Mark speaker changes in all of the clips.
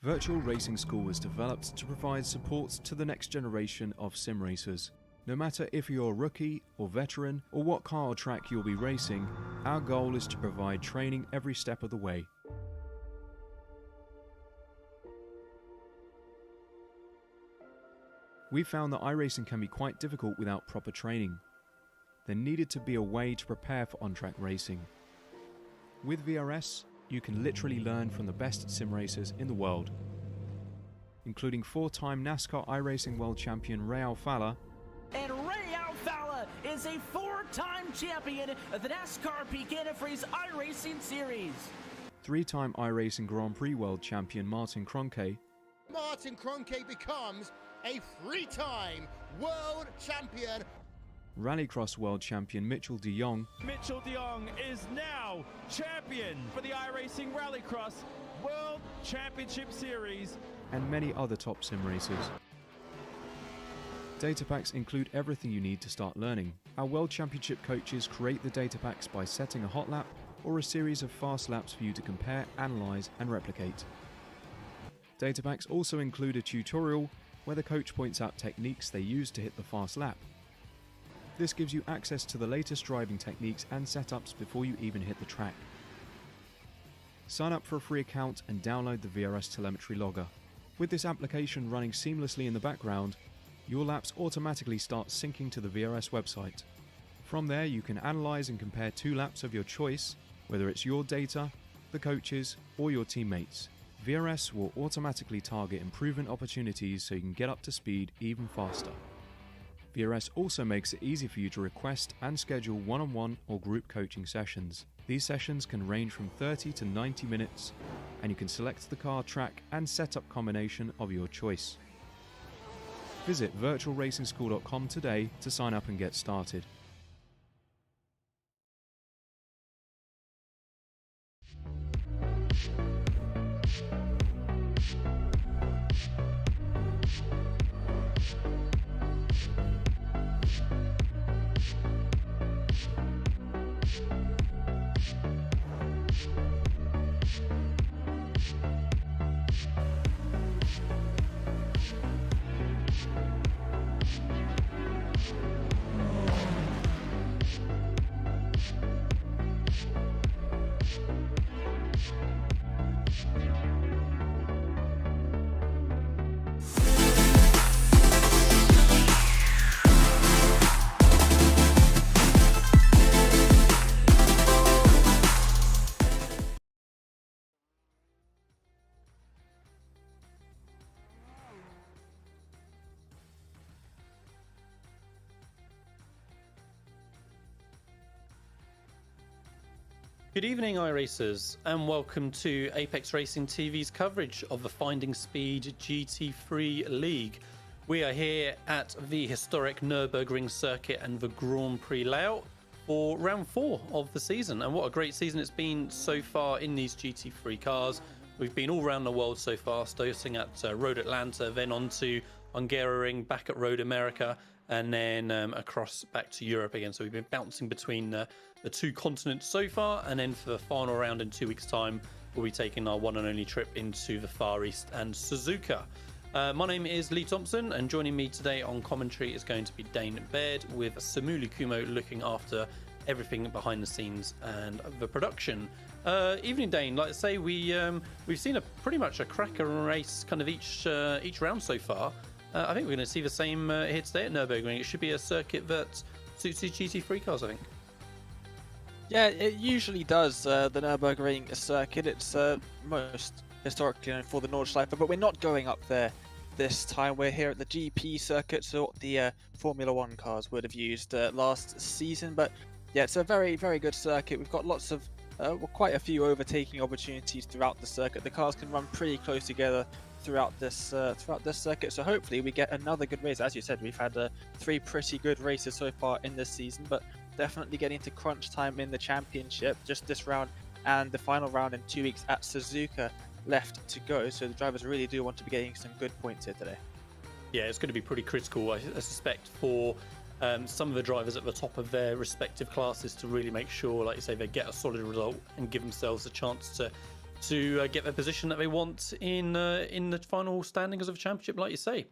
Speaker 1: Virtual Racing School was developed to provide support to the next generation of sim racers. No matter if you're a rookie or veteran or what car or track you'll be racing, our goal is to provide training every step of the way. We found that iRacing can be quite difficult without proper training. There needed to be a way to prepare for on-track racing. With VRS, you can literally learn from the best sim racers in the world, including 4-time NASCAR iRacing World Champion Ray Alfalla.
Speaker 2: And Ray Alfalla is a 4-time champion of the NASCAR Peak Antifreeze iRacing Series.
Speaker 1: 3-time iRacing Grand Prix World Champion Martin Kroenke.
Speaker 3: Martin Kroenke becomes a 3-time world champion.
Speaker 1: Rallycross World Champion Mitchell de Jong.
Speaker 4: Mitchell de Jong is now champion for the iRacing Rallycross World Championship Series.
Speaker 1: And many other top sim racers. Data packs include everything you need to start learning. Our World Championship coaches create the data packs by setting a hot lap or a series of fast laps for you to compare, analyze, and replicate. Data packs also include a tutorial where the coach points out techniques they use to hit the fast lap. This gives you access to the latest driving techniques and setups before you even hit the track. Sign up for a free account and download the VRS telemetry logger. With this application running seamlessly in the background, your laps automatically start syncing to the VRS website. From there, you can analyze and compare 2 laps of your choice, whether it's your data, the coaches, or your teammates. VRS will automatically target improvement opportunities so you can get up to speed even faster. VRS also makes it easy for you to request and schedule one-on-one or group coaching sessions. These sessions can range from 30 to 90 minutes, and you can select the car, track, and setup combination of your choice. Visit virtualracingschool.com today to sign up and get started.
Speaker 5: Good evening, iRacers, and welcome to Apex Racing TV's coverage of the FindingSpeed GT3 League. We are here at the historic Nurburgring circuit and the Grand Prix layout for round 4 of the season. And what a great season it's been so far in these GT3 cars. We've been all around the world so far, starting at Road Atlanta, then on to Untitled, back at Road America, and then across back to Europe again. So we've been bouncing between the 2 continents so far, and then for the final round in 2 weeks' time, we'll be taking our one and only trip into the Far East and Suzuka. My name is Lee Thompson, and joining me today on commentary is going to be Dane Baird, with Samuli Kumo looking after everything behind the scenes and the production. Evening, Dane. Like I say, we've seen pretty much a cracker race kind of each round so far. I think we're going to see the same here today at Nurburgring. It should be a circuit that suits these GT3 cars, I think.
Speaker 6: Yeah, it usually does, the Nurburgring circuit. It's most historically known for the Nordschleife, but we're not going up there this time. We're here at the GP circuit, so what the Formula 1 cars would have used last season. But yeah, it's a very, very good circuit. We've got lots of, quite a few overtaking opportunities throughout the circuit. The cars can run pretty close together throughout this circuit, so hopefully we get another good race. As you said, we've had 3 pretty good races so far in this season, but definitely getting to crunch time in the championship. Just this round and the final round in 2 weeks at Suzuka left to go, so the drivers really do want to be getting some good points here today.
Speaker 5: Yeah, it's going to be pretty critical, I suspect, for some of the drivers at the top of their respective classes to really make sure, like you say, they get a solid result and give themselves a chance to to get the position that they want in the final standings of the championship, like you say.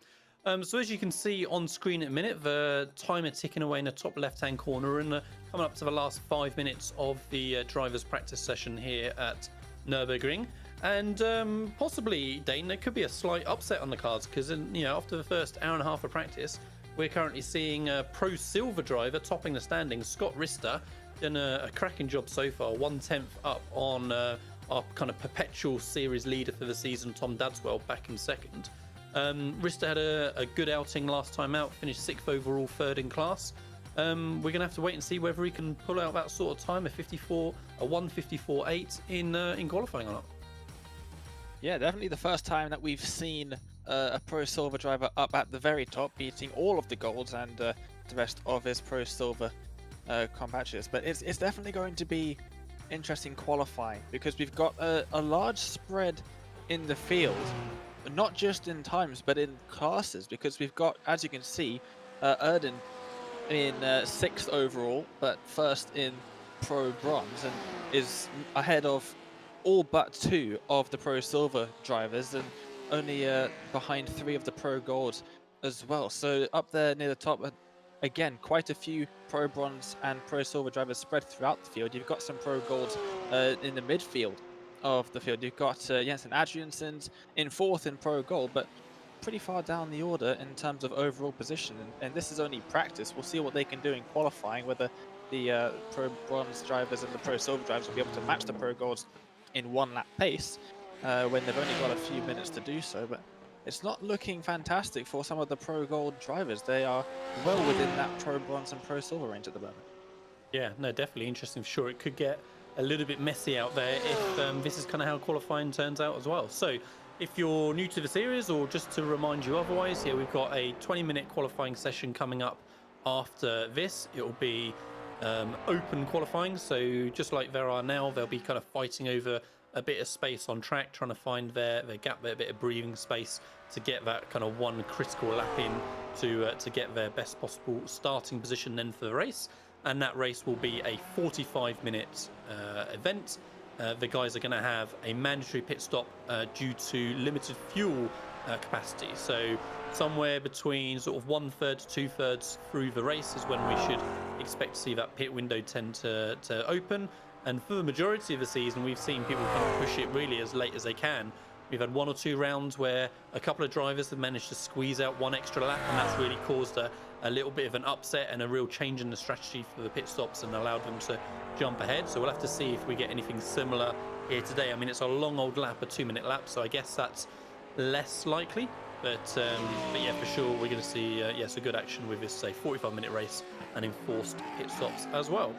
Speaker 5: So as you can see on screen at the minute, the timer ticking away in the top left-hand corner, and coming up to the last 5 minutes of the drivers' practice session here at Nurburgring. And possibly, Dane, there could be a slight upset on the cards, because after the first hour and a half of practice, we're currently seeing a Pro Silver driver topping the standings, Scott Rister, done a cracking job so far, 1/10 up on our kind of perpetual series leader for the season, Tom Dadswell, back in second. Rister had a good outing last time out, finished 6th overall, 3rd in class. We're going to have to wait and see whether he can pull out that sort of time, a 1:54.8 in qualifying or not.
Speaker 6: Yeah, definitely the first time that we've seen a Pro Silver driver up at the very top, beating all of the golds and the rest of his Pro Silver compatriots. But it's definitely going to be interesting qualifying, because we've got a large spread in the field, not just in times but in classes, because we've got, as you can see, Erden in 6th overall but 1st in Pro Bronze, and is ahead of all but 2 of the Pro Silver drivers, and only behind 3 of the Pro Gold as well. So up there near the top, again, quite a few Pro Bronze and Pro Silver drivers spread throughout the field. You've got some Pro Golds in the midfield of the field. You've got Jensen Adriansen's in 4th in Pro Gold, but pretty far down the order in terms of overall position. And this is only practice. We'll see what they can do in qualifying, whether the Pro Bronze drivers and the Pro Silver drivers will be able to match the Pro Golds in 1 lap pace when they've only got a few minutes to do so. But it's not looking fantastic for some of the Pro Gold drivers. They are well within that Pro Bronze and Pro Silver range at the moment.
Speaker 5: Yeah, no, definitely interesting for sure. It could get a little bit messy out there if this is kind of how qualifying turns out as well. So if you're new to the series, or just to remind you otherwise, here we've got a 20-minute qualifying session coming up after this. It will be open qualifying, so just like there are now, they'll be kind of fighting over a bit of space on track, trying to find their gap there, a bit of breathing space to get that kind of one critical lap in to get their best possible starting position then for the race. And that race will be a 45-minute event. The guys are going to have a mandatory pit stop due to limited fuel capacity. So somewhere between sort of 1/3 to 2/3 through the race is when we should expect to see that pit window tend to open. And for the majority of the season, we've seen people kind of push it really as late as they can. We've had 1 or 2 rounds where a couple of drivers have managed to squeeze out 1 extra lap, and that's really caused a little bit of an upset and a real change in the strategy for the pit stops and allowed them to jump ahead. So we'll have to see if we get anything similar here today. I mean, it's a long old lap, a 2-minute lap, so I guess that's less likely. But yeah, for sure, we're going to see yes, a good action with this, say, 45-minute race and enforced pit stops as well.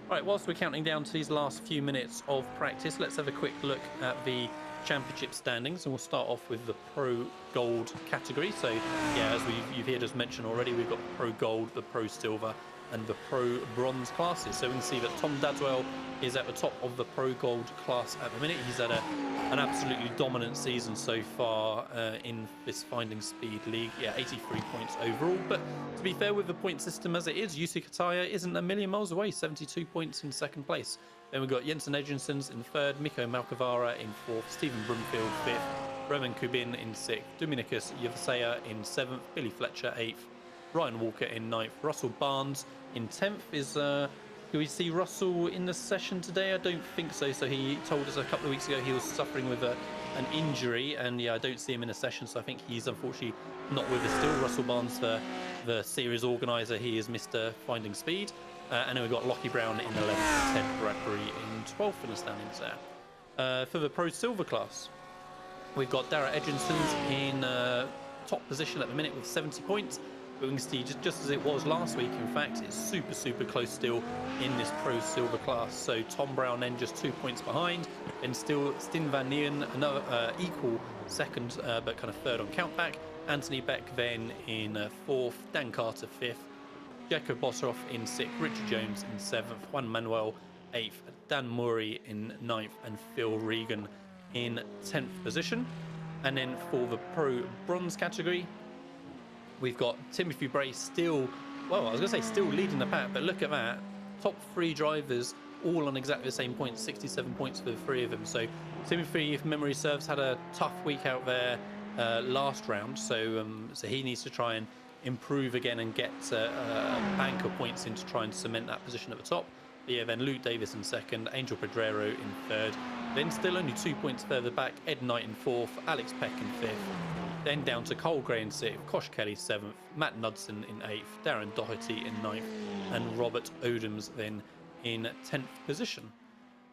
Speaker 5: Right, whilst we're counting down to these last few minutes of practice, let's have a quick look at the championship standings, and we'll start off with the Pro Gold category. So yeah, as you've heard us mention already, we've got the Pro Gold, the Pro Silver and the Pro Bronze classes. So we can see that Tom Dadswell is at the top of the Pro Gold class at the minute. He's had an absolutely dominant season so far in this FindingSpeed league. Yeah, 83 points overall. But to be fair, with the point system as it is, Yusi Kataya isn't a million miles away, 72 points in 2nd place. Then we've got Jensen Edgensons in 3rd, Mikko Malkavara in 4th, Stephen Broomfield 5th, Roman Kubin in 6th, Dominicus Yevsea in 7th, Billy Fletcher 8th, Ryan Walker in 9th, Russell Barnes in 10th. Do we see Russell in the session today? I don't think so. So he told us a couple of weeks ago he was suffering with an injury, and yeah, I don't see him in a session, so I think he's unfortunately not with us still. Russell Barnes, the series organizer, he is Mr. FindingSpeed. And then we've got Lockie Brown in 11th, 10th, Bradbury in 12th in the standings there. For the Pro Silver class, we've got Dara Edgensons in top position at the minute with 70 points. But we can see, just as it was last week, in fact, it's super close still in this Pro Silver class. So Tom Brown then just 2 points behind, and still Stin Van Neeren, another equal 2nd, but kind of 3rd on countback. Anthony Beck then in 4th, Dan Carter 5th, Jacob Bossoff in 6th, Richard Jones in 7th, Juan Manuel 8th, Dan Murray in 9th, and Phil Regan in 10th position. And then for the Pro Bronze category, we've got Timothy Bray still, well, I was going to say still leading the pack, but look at that. Top 3 drivers all on exactly the same points, 67 points for the three of them. So Sim3, if memory serves, had a tough week out there last round, so he needs to try and improve again and get a bank of points in to try and cement that position at the top. But yeah, then Luke Davis in second, Angel Pedrero in third, then still only 2 points further back, Ed Knight in fourth, Alex Peck in fifth, then down to Cole Gray in sixth, Kosh Kelly seventh, Matt Knudsen in eighth, Darren Doherty in ninth, and Robert Odoms then in 10th position.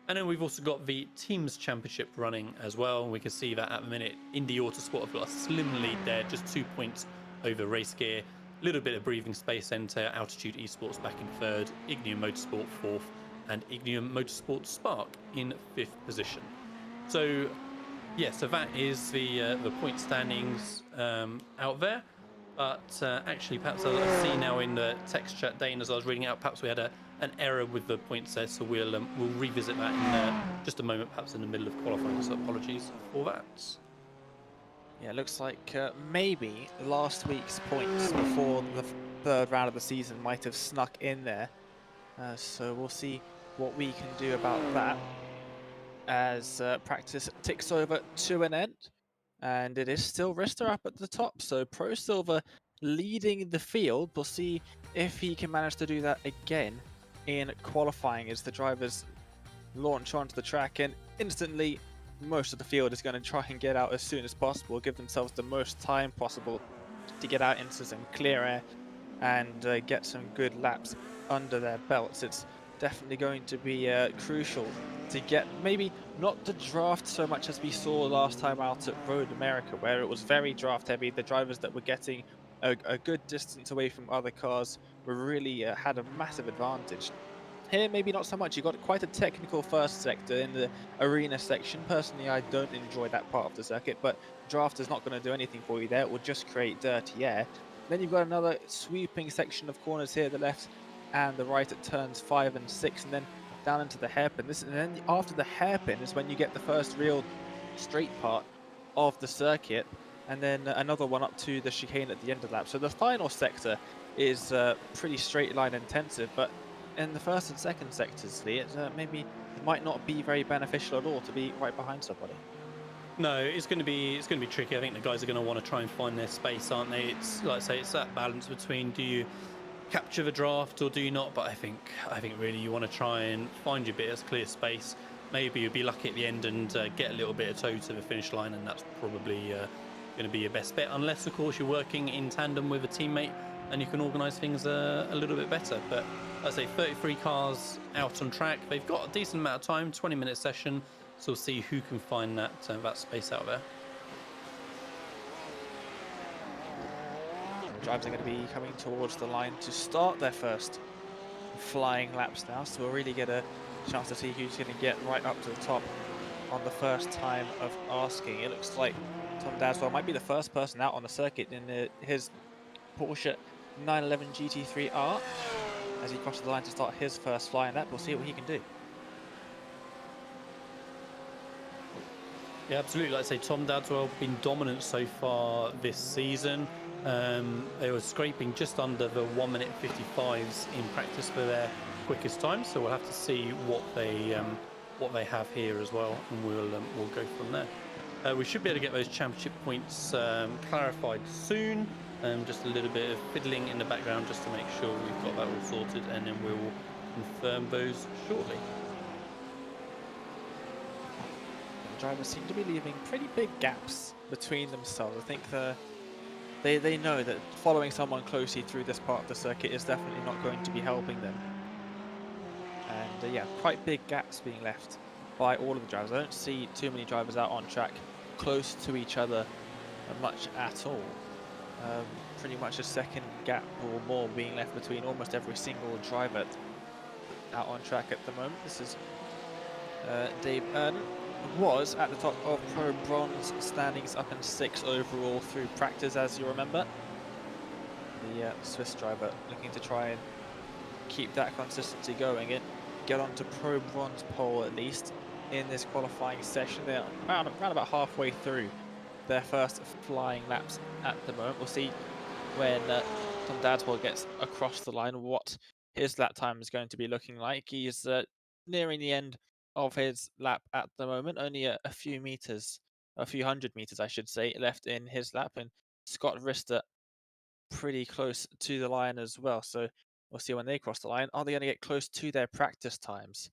Speaker 5: And then we've also got the Teams Championship running as well. We can see that at the minute, Indy Autosport have got a slim lead there, just 2 points over Race Gear. A little bit of breathing space enter, Altitude Esports back in third, Ignium Motorsport fourth, and Ignium Motorsport Spark in fifth position. So, yeah, so that is the point standings out there. But actually, perhaps I see now in the text chat, Dane, as I was reading out, perhaps we had an error with the points there, so we'll revisit that in just a moment, perhaps in the middle of qualifying, so apologies for that.
Speaker 6: Yeah, it looks like maybe last week's points before the third round of the season might have snuck in there. So we'll see what we can do about that as practice ticks over to an end. And it is still Rister up at the top, so Pro Silver leading the field. We'll see if he can manage to do that again in qualifying as the drivers launch onto the track, and instantly most of the field is going to try and get out as soon as possible, give themselves the most time possible to get out into some clear air and get some good laps under their belts. It's definitely going to be crucial to get maybe not the draft so much as we saw last time out at Road America, where it was very draft heavy. The drivers that were getting a good distance away from other cars were really had a massive advantage. Here, maybe not so much. You got quite a technical first sector in the arena section. Personally, I don't enjoy that part of the circuit, but draft is not going to do anything for you there. It will just create dirty air. Then you've got another sweeping section of corners here, the left and the right at turns 5 and 6, and then down into the hairpin. And then after the hairpin is when you get the first real straight part of the circuit, and then another one up to the chicane at the end of the lap. So the final sector is pretty straight line intensive, but in the first and second sectors, Lee, maybe it might not be very beneficial at all to be right behind somebody.
Speaker 5: No, it's going to be tricky. I think the guys are going to want to try and find their space, aren't they? It's like I say, it's that balance between do you capture the draft or do you not? But I think really you want to try and find your bit of clear space. Maybe you'll be lucky at the end and get a little bit of toe to the finish line, and that's probably going to be your best bet, unless of course you're working in tandem with a teammate and you can organise things a little bit better. But I'd say 33 cars out on track. They've got a decent amount of time, 20-minute session, so we'll see who can find that space out there.
Speaker 6: The drivers are going to be coming towards the line to start their first flying laps now, so we'll really get a chance to see who's going to get right up to the top on the first time of asking. It looks like Tom Daswell might be the first person out on the circuit in his Porsche 911 GT3R. As he crosses the line to start his first flying lap, we'll see what he can do.
Speaker 5: Yeah, absolutely. Like I say, Tom Dadswell been dominant so far this season. They were scraping just under the 1 minute 55s in practice for their quickest time. So we'll have to see what they have here as well, and we'll go from there. We should be able to get those championship points clarified soon. Just a little bit of fiddling in the background just to make sure we've got that all sorted, and then we'll confirm those shortly.
Speaker 6: The drivers seem to be leaving pretty big gaps between themselves. I think they know that following someone closely through this part of the circuit is definitely not going to be helping them. And yeah, quite big gaps being left by all of the drivers. I don't see too many drivers out on track close to each other much at all. Pretty much a second gap or more being left between almost every single driver out on track at the moment. This is Dave Erden, was at the top of Pro Bronze standings, up in 6th overall through practice, as you remember. The Swiss driver looking to try and keep that consistency going and get onto Pro Bronze pole at least in this qualifying session. They're around about halfway through their first flying laps at the moment. We'll see when Tom Dadswell gets across the line what his lap time is going to be looking like. He's nearing the end of his lap at the moment. Only a few meters, a few hundred meters, I should say, left in his lap. And Scott Rister pretty close to the line as well. So we'll see when they cross the line. Are they going to get close to their practice times?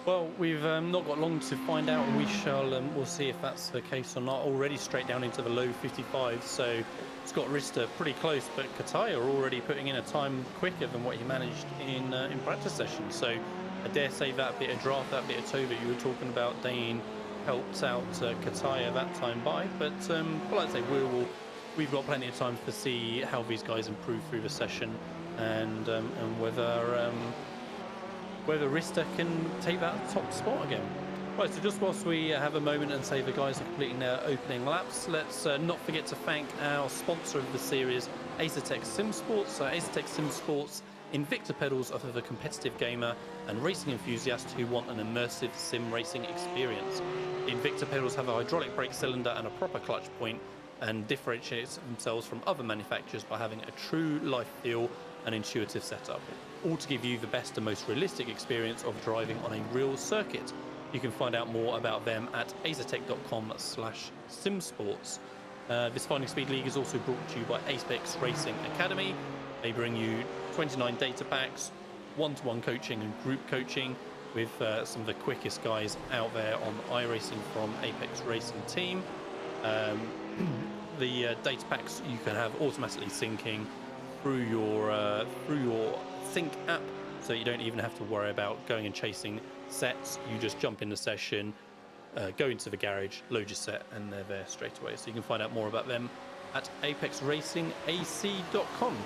Speaker 5: Well, we've not got long to find out. We'll see if that's the case or not. Already straight down into the low 55, so Scott Rister pretty close, but Kataya already putting in a time quicker than what he managed in practice sessions. So I dare say that bit of draft, that bit of toe that you were talking about, Dane, helped out Kataya that time by. But like I say, we've got plenty of time to see how these guys improve through the session, and whether Rister can take that top spot again. Right, so just whilst we have a moment and say the guys are completing their opening laps, let's not forget to thank our sponsor of the series, Asetek SimSports. So Asetek SimSports, Invicta pedals offer the competitive gamer and racing enthusiast who want an immersive sim racing experience. The Invicta pedals have a hydraulic brake cylinder and a proper clutch point, and differentiates themselves from other manufacturers by having a true life feel and intuitive setup, all to give you the best and most realistic experience of driving on a real circuit. You can find out more about them at asetek.com/simsports. This Finding Speed League is also brought to you by Apex Racing Academy. They bring you 29 data packs, one-to-one coaching and group coaching with some of the quickest guys out there on iRacing from Apex Racing Team. The data packs you can have automatically syncing through your sync app, so you don't even have to worry about going and chasing sets. You just jump in the session, go into the garage, load your set, and they're there straight away. So you can find out more about them at apexracingac.com.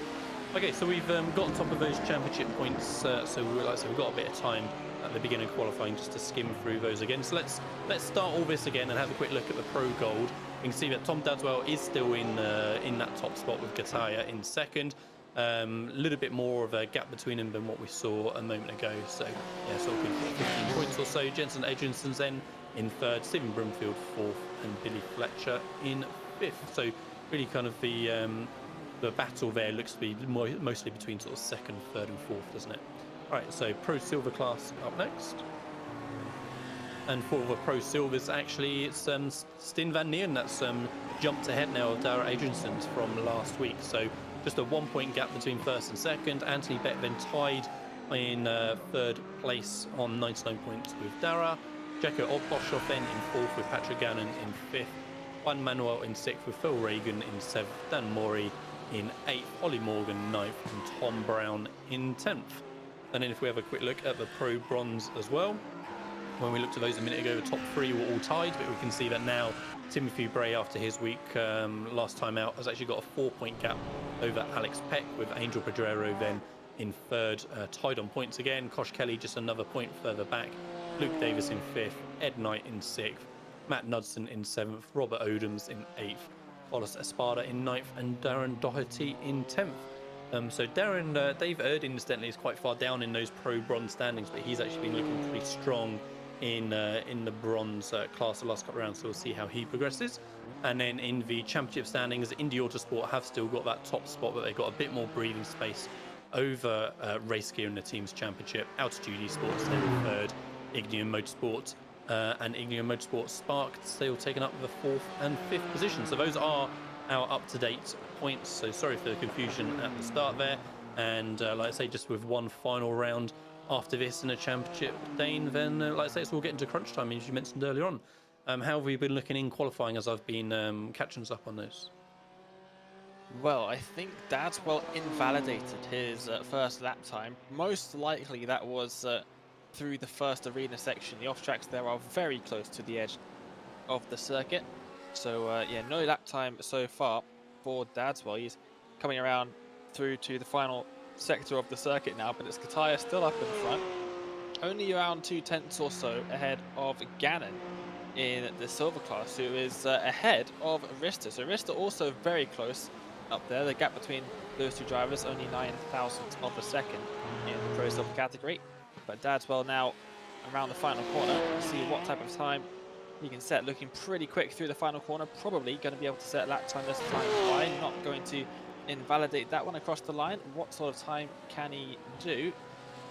Speaker 5: Okay, so we've got on top of those championship points, so we've got a bit of time at the beginning of qualifying just to skim through those again. So let's start all this again and have a quick look at the Pro Gold. You can see that Tom Dadswell is still in that top spot with Kataya in second. A little bit more of a gap between them than what we saw a moment ago. So yeah, sort of good 15 points or so. Jensen Edginson's then in third, Stephen Broomfield fourth, and Billy Fletcher in fifth. So really kind of the battle there looks to be mostly between sort of second, third, and fourth, doesn't it? All right, so Pro Silver class up next. And for the Pro Silvers, actually, it's Stin Van Neeren that's jumped ahead now of Dara Adriansson from last week. So just a 1 point gap between first and second. Anthony Beck then tied in third place on 99 points with Dara. Jacko Ogboshoff then in fourth with Patrick Gannon in fifth. Juan Manuel in sixth with Phil Reagan in seventh. Dan Mori in eighth. Ollie Morgan ninth. And Tom Brown in 10th. And then if we have a quick look at the Pro Bronze as well. When we looked at those a minute ago, the top three were all tied, but we can see that now Timothy Bray, after his week last time out, has actually got a 4 point gap over Alex Peck, with Angel Pedrero then in third, tied on points again. Kosh Kelly just another point further back. Luke Davis in fifth, Ed Knight in sixth, Matt Knudsen in seventh, Robert Odoms in eighth, Wallace Espada in ninth, and Darren Doherty in 10th. So Darren, Dave Erdin incidentally is quite far down in those Pro Bronze standings, but he's actually been looking pretty strong in the bronze class the last couple of rounds, so we'll see how he progresses. And then in the championship standings, Indy Autosport have still got that top spot, but they've got a bit more breathing space over Race Gear in the team's championship. Altitude Esports then in third, Ignium Motorsport and Ignium Motorsport Spark still taking up the fourth and fifth position. So those are our up-to-date points, so sorry for the confusion at the start there. And like I say, just with one final round after this in a championship, Dane, then like I say, it's all getting to crunch time, as you mentioned earlier on. How have we been looking in qualifying as I've been catching us up on this?
Speaker 6: Well, I think Dadswell invalidated his first lap time. Most likely that was through the first arena section. The off-tracks there are very close to the edge of the circuit. So yeah, no lap time so far for Dadswell. He's coming around through to the final sector of the circuit now, but it's Kataya still up in front. Only around 2/10 or so ahead of Gannon in the silver class, who is ahead of Rister. So Rister also very close up there. The gap between those two drivers only 9,000ths of a second in the Pro Silver category. But Dadswell now around the final corner. We'll see what type of time he can set. Looking pretty quick through the final corner. Probably going to be able to set lap time this time by. Not going to invalidate that one across the line. What sort of time can he do?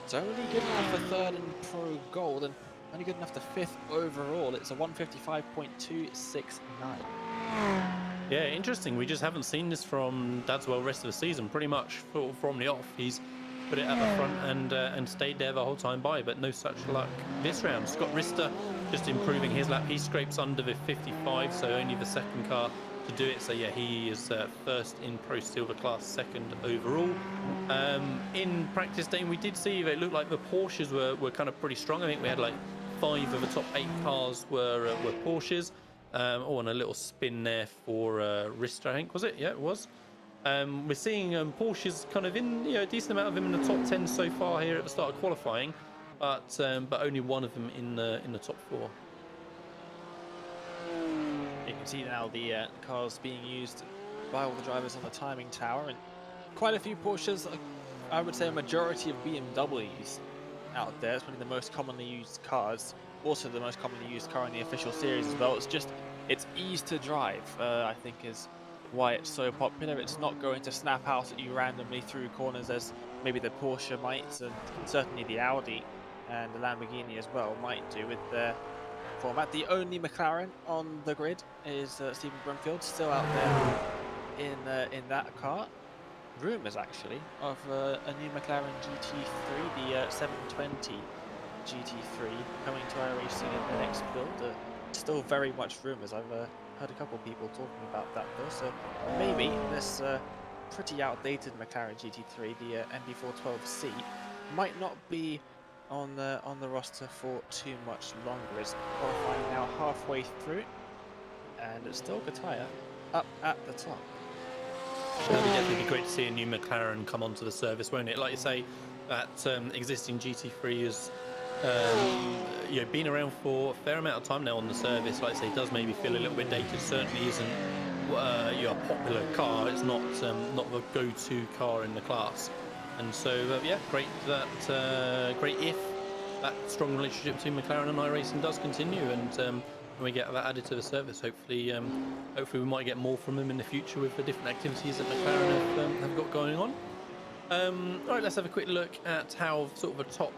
Speaker 6: It's only good enough for third in Pro Gold and only good enough to fifth overall. It's a 155.269.
Speaker 5: Yeah, interesting. We just haven't seen this from Dadswell rest of the season. Pretty much from the off, he's put it at the front and stayed there the whole time by, but no such luck this round. Scott Rister just improving his lap. He scrapes under the 55, so only the second car to do it. So yeah, he is first in Pro Silver class, second overall. In practice day, we did see it looked like the Porsches were kind of pretty strong. I think we had like 5 of the top 8 cars were Porsches. And a little spin there for Rister, I think, was it? Yeah, it was. We're seeing Porsches kind of in a decent amount of them in the top 10 so far here at the start of qualifying, but only one of them in the top 4.
Speaker 6: You can see now the cars being used by all the drivers on the timing tower, and quite a few Porsches. I would say a majority of BMWs out there. It's one of the most commonly used cars. Also the most commonly used car in the official series as well. It's ease to drive, I think, is why it's so popular. It's not going to snap out at you randomly through corners as maybe the Porsche might, and certainly the Audi and the Lamborghini as well might do with their format. The only McLaren on the grid is Stephen Brumfield, still out there in that car. Rumours actually of a new McLaren GT3, the 720 GT3 coming to iRacing in the next build. Still very much rumours. I've heard a couple of people talking about that though, so maybe this pretty outdated McLaren GT3, the MB412C, might not be on the roster for too much longer. It's qualifying now halfway through, and it's still Kataya up at the top.
Speaker 5: It'll definitely be great to see a new McLaren come onto the service, won't it? Like you say, that existing GT3 is been around for a fair amount of time now on the service. Like I say, it does maybe feel a little bit dated. Certainly isn't a popular car. It's not the go-to car in the class. And so yeah, great if that strong relationship between McLaren and iRacing does continue, and we get that added to the service. Hopefully we might get more from them in the future with the different activities that McLaren have got going on. All right, let's have a quick look at how sort of the top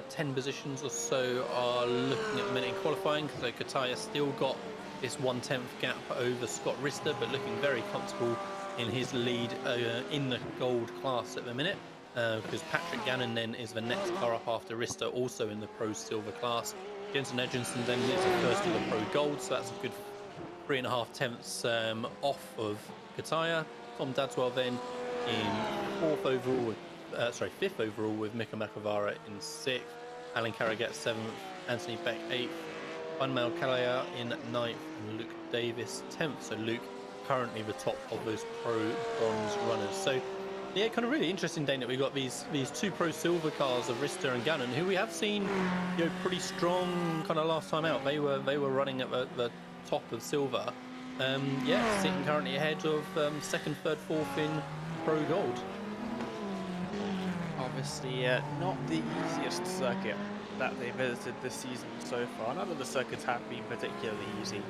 Speaker 5: 10 positions or so are looking at the minute in qualifying. So Kataya still got this 1/10 gap over Scott Rister, but looking very comfortable in his lead in the gold class at the minute, because Patrick Gannon then is the next car up after Rister, also in the Pro Silver class. Jensen Edginson then is the first of the Pro Gold, so that's a good 3.5 tenths off of Kataya. Tom Dadswell then in fifth overall with Mika Makavara in 6th, Alan Carraget 7th, Anthony Beck 8th, Unmal Kalaya in 9th, and Luke Davis 10th. So Luke currently the top of those Pro Bronze runners. So yeah, kind of really interesting, Dane, that we've got these 2 Pro Silver cars of Rister and Gannon, who we have seen pretty strong kind of last time out. They were running at the top of Silver. Sitting currently ahead of 2nd, 3rd, 4th in Pro Gold.
Speaker 6: Obviously not the easiest circuit that they visited this season so far. None of the circuits have been particularly easy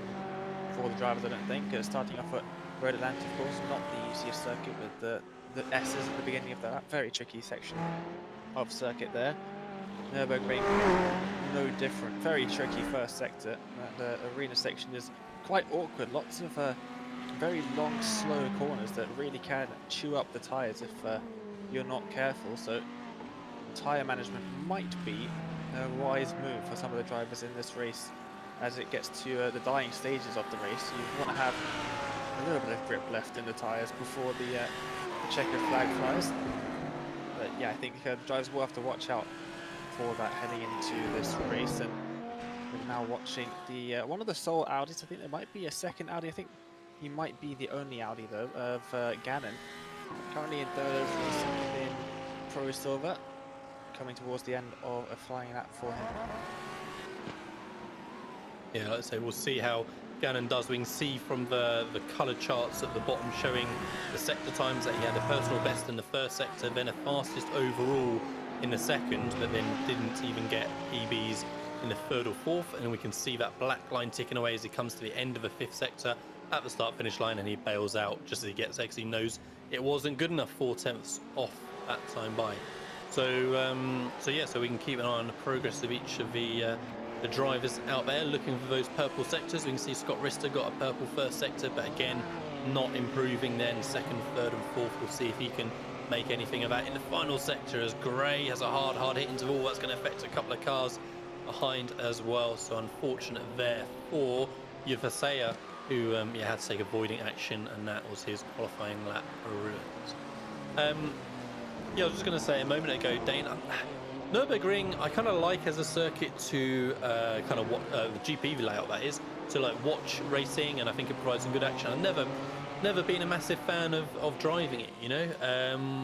Speaker 6: for the drivers, I don't think. Starting off at Road Atlanta, of course, not the easiest circuit with the S's at the beginning of that very tricky section of circuit there. Nurburgring, no different. Very tricky first sector. That arena section is quite awkward. Lots of very long, slow corners that really can chew up the tyres if you're not careful. So tyre management might be a wise move for some of the drivers in this race as it gets to the dying stages of the race. You want to have a little bit of grip left in the tyres before the checkered flag flies. But yeah, I think drivers will have to watch out for that heading into this race. And we're now watching the one of the sole Audis. I think there might be a second Audi. I think he might be the only Audi though of Gannon. Currently in 3rd overall in Pro Silver, coming towards the end of a flying lap for him.
Speaker 5: Yeah, let's say we'll see how Gannon does. We can see from the colour charts at the bottom showing the sector times that he had a personal best in the first sector, then a fastest overall in the second, but then didn't even get PBs in the 3rd or 4th. And we can see that black line ticking away as he comes to the end of the 5th sector at the start finish line, and he bails out just as he gets there because he knows it wasn't good enough, 4/10 off that time by. So yeah, so we can keep an eye on the progress of each of the drivers out there looking for those purple sectors. We can see Scott Rister got a purple first sector, but again, not improving then second, third and fourth. We'll see if he can make anything of that in the final sector, as Gray has a hard hit interval. That's going to affect a couple of cars behind as well. So unfortunate there for Yuvasea, who had to take avoiding action, and that was his qualifying lap ruined. Yeah, I was just going to say a moment ago, Dane, Nurburgring I kind of like as a circuit to kind of the GP layout, that is, to like watch racing, and I think it provides some good action. I've never been a massive fan of driving it, you know.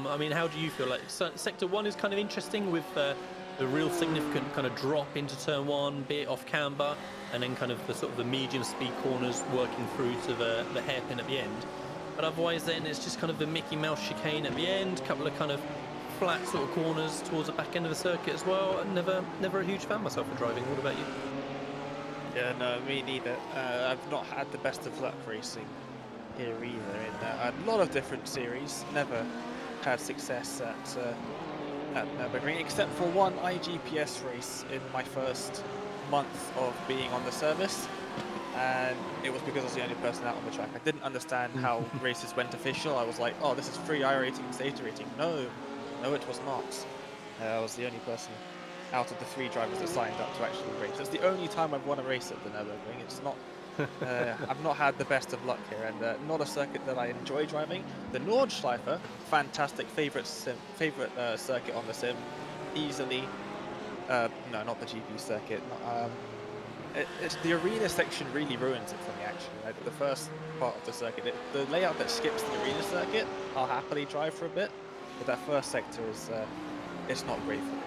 Speaker 5: I mean, how do you feel? Like sector 1 is kind of interesting with the real significant kind of drop into turn 1, be it off camber, and then kind of the sort of the medium speed corners working through to the hairpin at the end. But otherwise then it's just kind of the Mickey Mouse chicane at the end, a couple of kind of flat sort of corners towards the back end of the circuit as well. Never a huge fan myself for driving. What about you?
Speaker 6: Yeah, no, me neither. I've not had the best of luck racing here either. In a lot of different series, never had success at Nurburgring, except for one IGPS race in my first month of being on the service, and it was because I was the only person out on the track. I didn't understand how races went official. I was like, oh, this is free I rating, safety rating. No, it was not. I was the only person out of the 3 drivers that signed up to actually race. It's the only time I've won a race at the Nurburgring. It's not. I've not had the best of luck here, and not a circuit that I enjoy driving. The Nordschleife, fantastic favorite circuit on the sim, easily. No, not the GP circuit. It's the arena section really ruins it for me, actually. Like the first part of the circuit, the layout that skips the arena circuit, I'll happily drive for a bit, but that first sector is it's not great for me.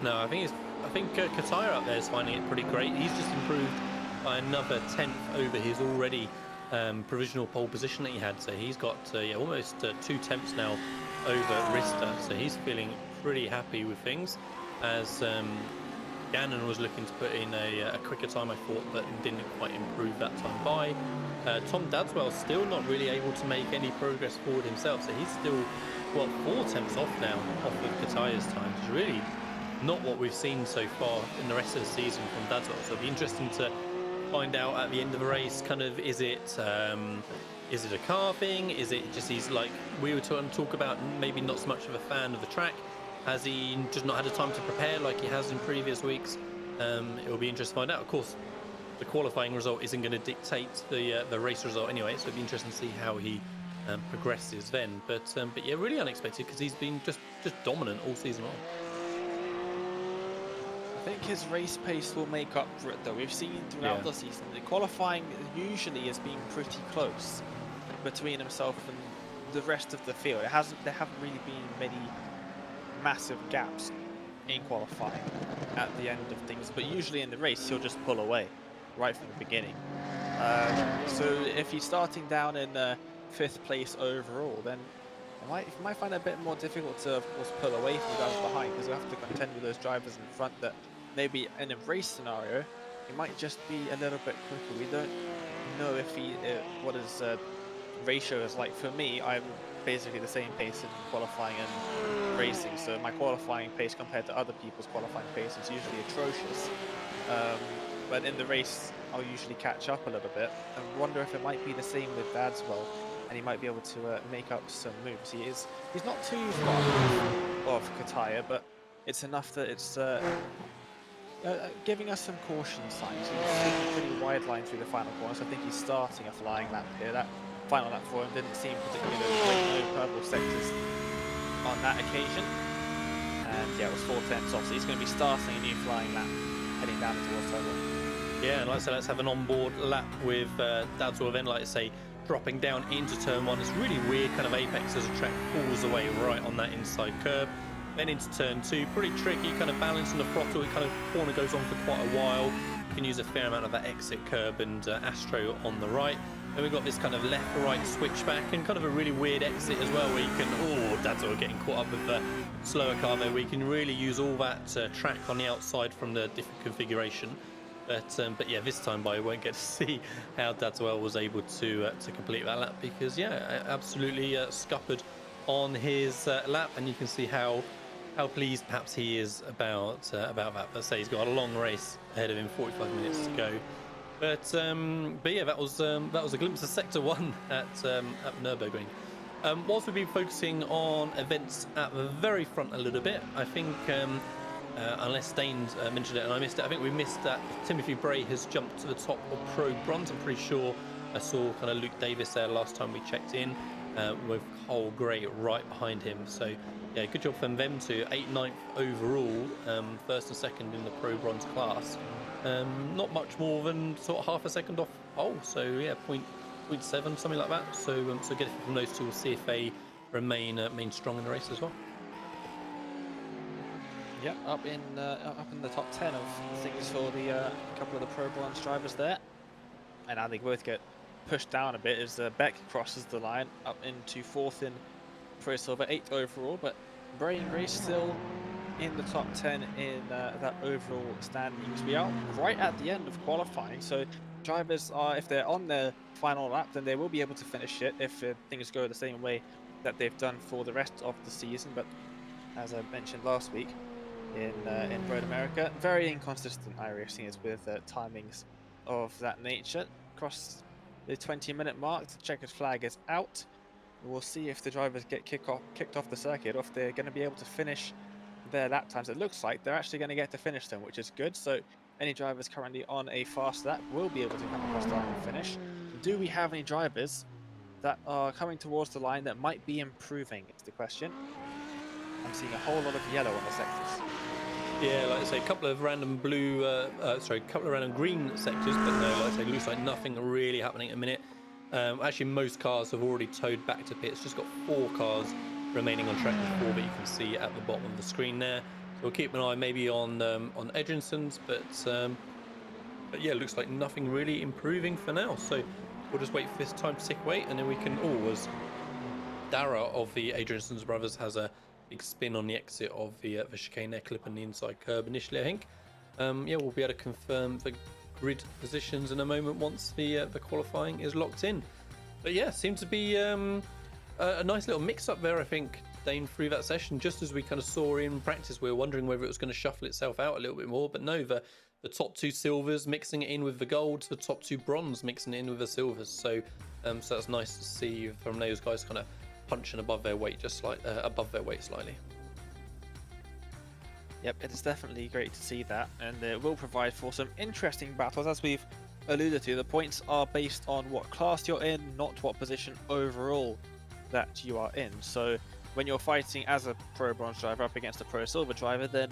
Speaker 5: No, I think Kataya up there is finding it pretty great. He's just improved by another 10th over his already provisional pole position that he had. So he's got almost 2 tenths now over Rista. So he's feeling pretty happy with things, as Gannon was looking to put in a quicker time, I thought, but didn't quite improve that time by. Tom Dadswell still not really able to make any progress forward himself, so he's still 4 tenths off now, off of Kataya's time. It's really not what we've seen so far in the rest of the season from Dadswell, so it'll be interesting to find out at the end of the race, kind of, is it a car thing? Is it just he's like, we were trying to talk about, maybe not so much of a fan of the track? Has he just not had the time to prepare like he has in previous weeks? It will be interesting to find out. Of course, the qualifying result isn't going to dictate the race result anyway, so it'll be interesting to see how he progresses then. But yeah, really unexpected, because he's been just dominant all season long.
Speaker 6: I think his race pace will make up for it, though. We've seen throughout the season, the qualifying usually has been pretty close between himself and the rest of the field. There haven't really been many massive gaps in qualifying at the end of things, but usually in the race he'll just pull away right from the beginning. So if he's starting down in 5th place overall, then you might find it a bit more difficult to, of course, pull away from the guys behind, because you have to contend with those drivers in front that maybe in a race scenario he might just be a little bit quicker. We don't know if what his ratio is like. For me, I'm basically the same pace in qualifying and racing, so my qualifying pace compared to other people's qualifying pace is usually atrocious, but in the race I'll usually catch up a little bit. I wonder if it might be the same with Dadswell, and he might be able to make up some moves. He's not too far off Kataya, but it's enough that it's giving us some caution signs. He's taking a pretty wide line through the final corner, so I think he's starting a flying lap here. That final lap for him didn't seem particularly great, no purple sectors on that occasion. And yeah, it was 4 tenths off, so he's going to be starting a new flying lap heading down towards turn 1.
Speaker 5: Yeah, and like I said, let's have an onboard lap with Dadswell then, like I say, dropping down into turn 1. It's really weird, kind of apex as the track pulls away right on that inside curb. Then into turn 2, pretty tricky, kind of balancing the throttle. It kind of corner goes on for quite a while. You can use a fair amount of that exit curb, and Astro on the right. Then we've got this kind of left-right switchback, and kind of a really weird exit as well, where you can, Dadswell getting caught up with the slower car there, where you can really use all that track on the outside from the different configuration. But yeah, this time I won't get to see how Dadwell was able to complete that lap, because yeah, absolutely scuppered on his lap, and you can see how pleased perhaps he is about that. Let's say he's got a long race ahead of him, 45 minutes to go. But yeah, that was a glimpse of Sector 1 at Nurburgring. Whilst we've been focusing on events at the very front a little bit, I think, unless Dane mentioned it and I missed it, I think we missed that Timothy Bray has jumped to the top of Pro Bronze. I'm pretty sure I saw kind of Luke Davis there last time we checked in, with Cole Gray right behind him. So yeah, good job from them too. 8th, 9th overall, first and second in the Pro Bronze class. Not much more than sort of half a second off pole. So yeah, 0.7, something like that. So so get it from those two. We'll see if they remain strong in the race as well.
Speaker 6: Yep, up in the top 10 of things for the couple of the Pro Bronze drivers there, and I think both get pushed down a bit as Beck crosses the line up into 4th in Pro Silver, 8th overall, but Bray and Gray still in the top 10 in that overall standings. We are right at the end of qualifying, so drivers are, if they're on their final lap, then they will be able to finish it if things go the same way that they've done for the rest of the season. But as I mentioned last week, in Road America, very inconsistent iRacing is with timings of that nature. Across the 20-minute mark, the checkered flag is out. We'll see if the drivers get kicked off the circuit, or if they're going to be able to finish their lap times. It looks like they're actually going to get to finish them, which is good. So any drivers currently on a fast lap will be able to come across the line and finish. Do we have any drivers that are coming towards the line that might be improving, is the question. I'm seeing a whole lot of yellow on the sectors.
Speaker 5: Yeah, like I say, a couple of random blue, couple of random green sectors, but no, like I say, looks like nothing really happening at the minute. Actually, most cars have already towed back to pits. Just got 4 cars remaining on track before that you can see at the bottom of the screen there. So we'll keep an eye maybe on Edrinson's, but yeah, looks like nothing really improving for now. So we'll just wait for this time to tick away, and then we can always. Dara of the Adrianson's brothers has a big spin on the exit of the chicane there, clipping the inside curb initially, I think. Yeah, we'll be able to confirm the grid positions in a moment once the qualifying is locked in. But yeah, seemed to be a nice little mix-up there, I think, Dane, through that session. Just as we kind of saw in practice, we were wondering whether it was going to shuffle itself out a little bit more, but no, the top 2 silvers mixing it in with the golds, the top 2 bronze mixing it in with the silvers. So so that's nice to see from those guys kind of punching above their weight, just like above their weight slightly.
Speaker 6: Yep, it is definitely great to see that, and it will provide for some interesting battles. As we've alluded to, the points are based on what class you're in, not what position overall that you are in. So when you're fighting as a Pro Bronze driver up against a Pro Silver driver, then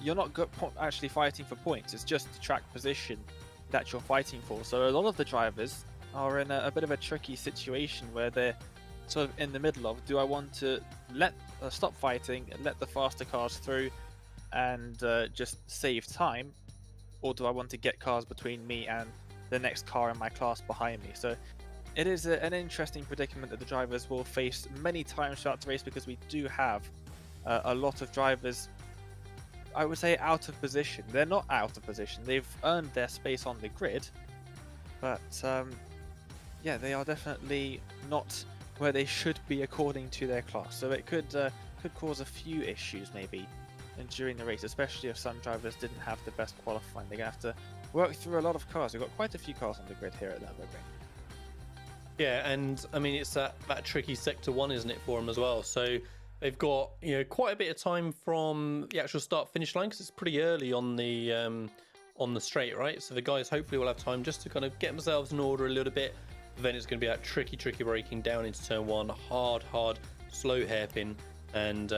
Speaker 6: you're not actually fighting for points. It's just the track position that you're fighting for. So a lot of the drivers are in a bit of a tricky situation where they're sort of in the middle of, do I want to stop fighting and let the faster cars through and just save time, or do I want to get cars between me and the next car in my class behind me? So it is an interesting predicament that the drivers will face many times throughout the race, because we do have a lot of drivers, I would say, out of position. They're not out of position, they've earned their space on the grid, but yeah, they are definitely not where they should be according to their class. So it could cause a few issues maybe during the race, especially if some drivers didn't have the best qualifying. They're going to have to work through a lot of cars. We've got quite a few cars on the grid here at Nurburgring.
Speaker 5: Yeah, and I mean, it's that tricky Sector 1, isn't it, for them as well? So they've got, you know, quite a bit of time from the actual start-finish line, because it's pretty early on the straight, right? So the guys hopefully will have time just to kind of get themselves in order a little bit. Then it's going to be that tricky braking down into turn 1, hard, slow hairpin. And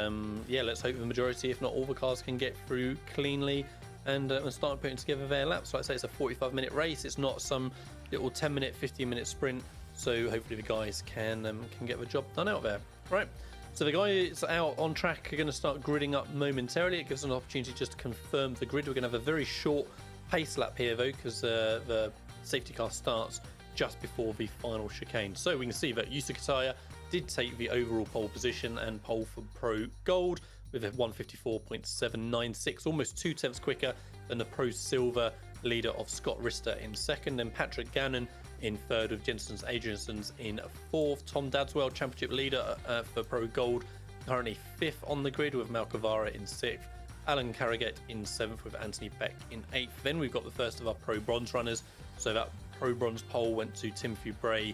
Speaker 5: yeah, let's hope the majority, if not all the cars, can get through cleanly and start putting together their laps. Like I say, it's a 45-minute race. It's not some little 10-minute, 15-minute sprint. So hopefully the guys can get the job done out there. Right. So the guys out on track are going to start gridding up momentarily. It gives us an opportunity just to confirm the grid. We're going to have a very short pace lap here, though, because the safety car starts just before the final chicane. So we can see that Yusa Kataya did take the overall pole position and pole for Pro Gold with a 154.796, almost 2 tenths quicker than the Pro Silver leader of Scott Rister in second, then Patrick Gannon in third, with Jensen's Adriansons in fourth. Tom Dad's World Championship leader for Pro Gold, currently fifth on the grid, with Malcavara in sixth. Alan Carraget in seventh, with Anthony Beck in eighth. Then we've got the first of our Pro Bronze runners. So that Pro Bronze pole went to Timothy Bray,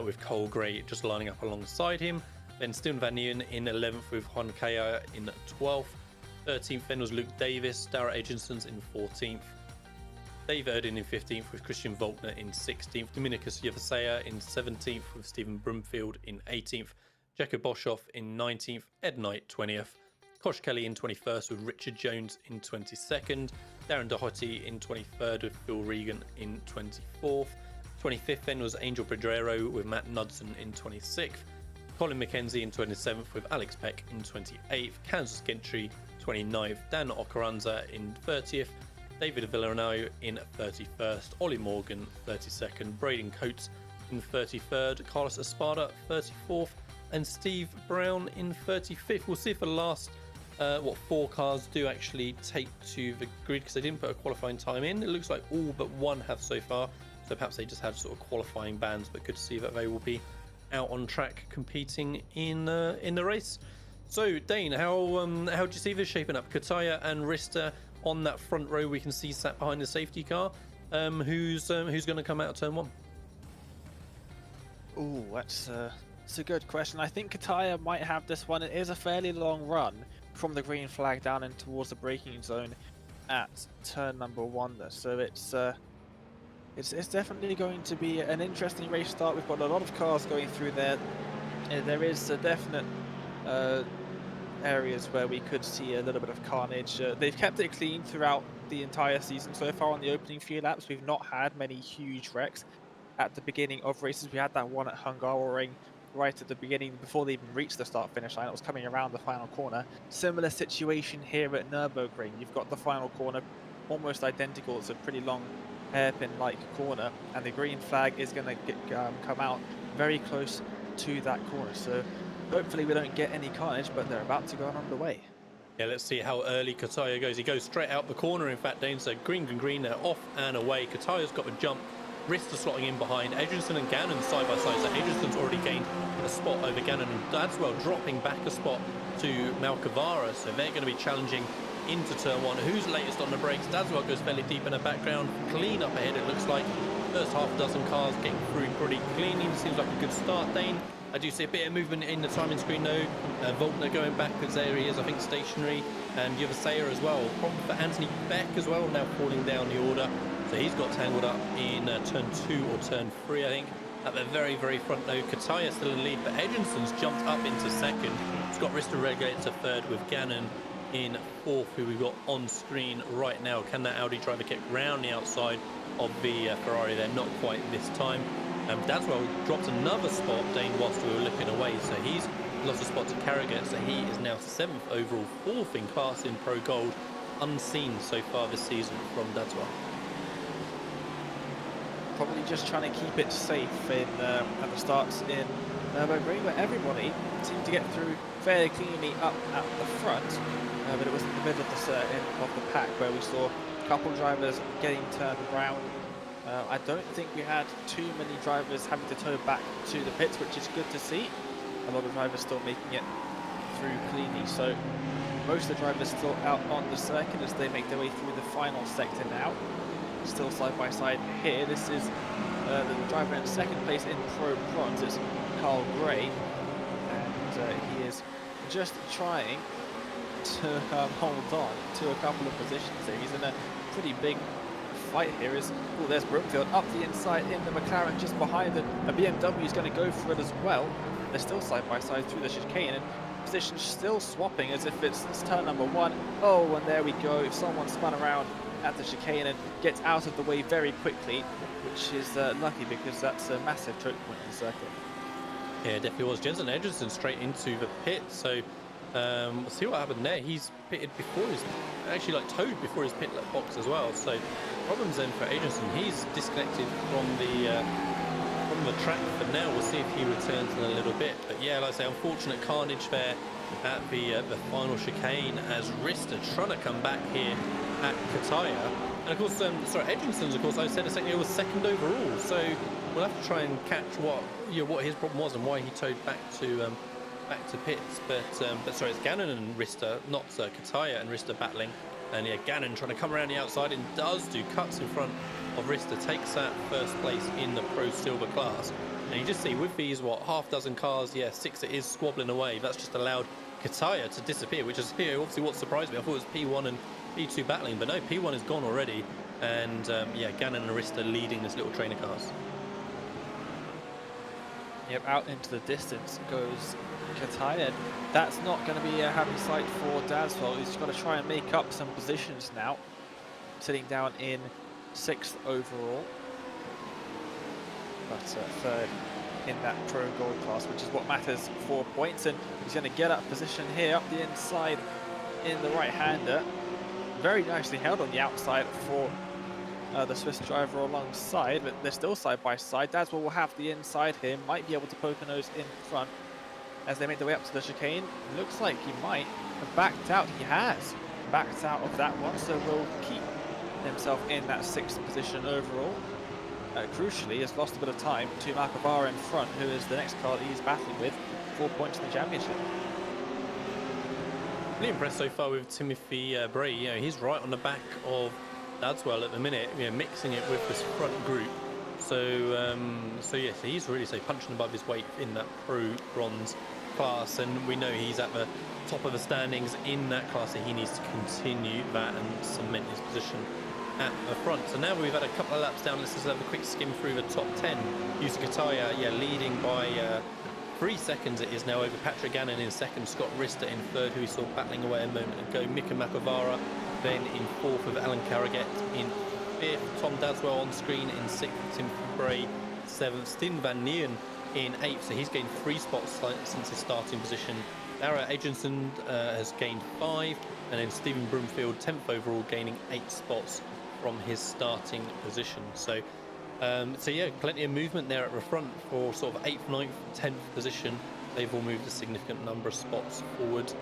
Speaker 5: with Cole Gray just lining up alongside him. Then Steven Van Nieuwen in 11th, with Juan Kaya in 12th. 13th then was Luke Davis, Dara Agenstons in 14th. Dave Erdin in 15th, with Christian Volkner in 16th. Dominicus Yevasea in 17th, with Stephen Broomfield in 18th. Jacob Boshoff in 19th. Ed Knight 20th. Kosh Kelly in 21st, with Richard Jones in 22nd. Darren Doherty in 23rd, with Phil Regan in 24th. 25th then was Angel Pedrero, with Matt Knudsen in 26th. Colin McKenzie in 27th, with Alex Peck in 28th. Kansas Gentry 29th. Dan Ocaranza in 30th. David Villarano in 31st. Ollie Morgan 32nd. Braden Coates in 33rd. Carlos Espada 34th. And Steve Brown in 35th. We'll see if the last four cars do actually take to the grid, because they didn't put a qualifying time in. It looks like all but one have so far, so perhaps they just had sort of qualifying bans, but good to see that they will be out on track competing in the race. So Dane, how do you see this shaping up? Kataya and Rister on that front row, we can see sat behind the safety car. Who's going to come out of turn one?
Speaker 6: Oh, that's a good question. I think Kataya might have this one. It is a fairly long run from the green flag down and towards the braking zone at turn number one there. So it's definitely going to be an interesting race start. We've got a lot of cars going through there. There is a definite areas where we could see a little bit of carnage. They've kept it clean throughout the entire season so far. On the opening few laps, we've not had many huge wrecks. At the beginning of races, we had that one at Hungaroring right at the beginning before they even reached the start-finish line. It was coming around the final corner. Similar situation here at Nurburgring. You've got the final corner almost identical. It's a pretty long hairpin-like corner, and the green flag is going to come out very close to that corner. So hopefully we don't get any carnage, but they're about to go on underway.
Speaker 5: Yeah, let's see how early Kataya goes. He goes straight out the corner, in fact, Dane. So green and green, they're off and away. Kataya's got a jump. Rister slotting in behind. Adrianson and Gannon side by side. So Adrianson's already gained a spot over Gannon, and Dadswell dropping back a spot to Malcavara. So they're going to be challenging into turn one. Who's latest on the brakes? Dadswell goes fairly deep in the background. Clean up ahead, it looks like. First half dozen cars getting through pretty cleanly. Seems like a good start, Dane. I do see a bit of movement in the timing screen though. Volkner going backwards, there he is, I think stationary. And Yevasea as well. Problem for Anthony Beck as well, now falling down the order. So he's got tangled up in turn 2 or turn 3, I think. At the very, very front though, Kataya still in lead, but Edginson's jumped up into second. Scott Rister relegated to third, with Gannon in fourth, who we've got on screen right now. Can that Audi driver get round the outside of the Ferrari there? Not quite this time. Dadswell dropped another spot, Dane, whilst we were looking away. So he's lost a spot to Carragher, so he is now 7th overall, 4th in class in Pro Gold, unseen so far this season from Dadswell.
Speaker 6: Probably just trying to keep it safe in at the starts in Nurburgring, where everybody seemed to get through fairly cleanly up at the front, but it was in the middle of the pack where we saw a couple drivers getting turned around. I don't think we had too many drivers having to tow back to the pits, which is good to see. A lot of drivers still making it through cleanly, so most of the drivers still out on the circuit as they make their way through the final sector now. Still side by side here. This is the driver in second place in Pro Bronze. It's Carl Gray, and he is just trying to hold on to a couple of positions there. He's in a pretty big fight here. There's Broomfield up the inside in the McLaren just behind it. A BMW is going to go for it as well. They're still side by side through the chicane, and positions still swapping as if it's turn number 1. Oh, and there we go. Someone spun around at the chicane and gets out of the way very quickly, which is lucky because that's a massive choke point in the circuit.
Speaker 5: Yeah, it definitely was. Jensen Edgerton straight into the pit, so we'll see what happened there. He's pitted before his, actually towed before his pit box as well, so problems then for Edgerton. He's disconnected from the bottom of the track for now. We'll see if he returns in a little bit. But yeah, like I say, unfortunate carnage there at the final chicane as Rista trying to come back here at Kataya. And of course, sorry, Edginson's, of course, I said a second ago, was second overall. So we'll have to try and catch what his problem was and why he towed back to pits. But sorry, it's Gannon and Rista, not Kataya and Rista battling. And yeah, Gannon trying to come around the outside and does do cuts in front of Rista, takes that first place in the Pro Silver class. And you just see with these, half dozen cars, yeah, 6 it is squabbling away. That's just allowed Kataya to disappear, which is here obviously what surprised me. I thought it was P1 and P2 battling, but no, P1 is gone already. And yeah, Gannon and Arista leading this little trainer cars.
Speaker 6: Yep, out into the distance goes Kataya. That's not going to be a happy sight for Dadswell. He's got to try and make up some positions now, sitting down in 6th overall, but 3rd in that Pro Gold class, which is what matters, 4 points. And he's going to get up position here up the inside in the right-hander. Very nicely held on the outside for the Swiss driver alongside, but they're still side by side. Dadswell will have the inside here, might be able to poke a nose in front as they make their way up to the chicane. Looks like he might have backed out. He has backed out of that one, so will keep himself in that 6th position overall. Crucially, has lost a bit of time to Makavara in front, who is the next car that he's battling with. 4 points in the championship.
Speaker 5: Really impressed so far with Timothy Bray. You know, he's right on the back of Dadswell at the minute, you know, mixing it with this front group. So, so yes, he's really punching above his weight in that Pro Bronze class, and we know he's at the top of the standings in that class, so he needs to continue that and cement his position at the front. So now we've had a couple of laps down. Let's just have a quick skim through the top 10. Yusa Kataya, yeah, leading by 3 seconds. It is now over Patrick Gannon in 2nd, Scott Rista in 3rd, who we saw battling away a moment ago. Mika Makavara then in 4th with Alan Carraget in 5th. Tom Dadswell on screen in 6th. Tim Bray 7th. Stin Van Neeren in 8th, so he's gained 3 spots since his starting position. Lara Edginson has gained 5, and then Stephen Broomfield 10th overall, gaining 8 spots from his starting position. So so yeah, plenty of movement there at the front for sort of 8th, 9th, 10th position. They've all moved a significant number of spots forward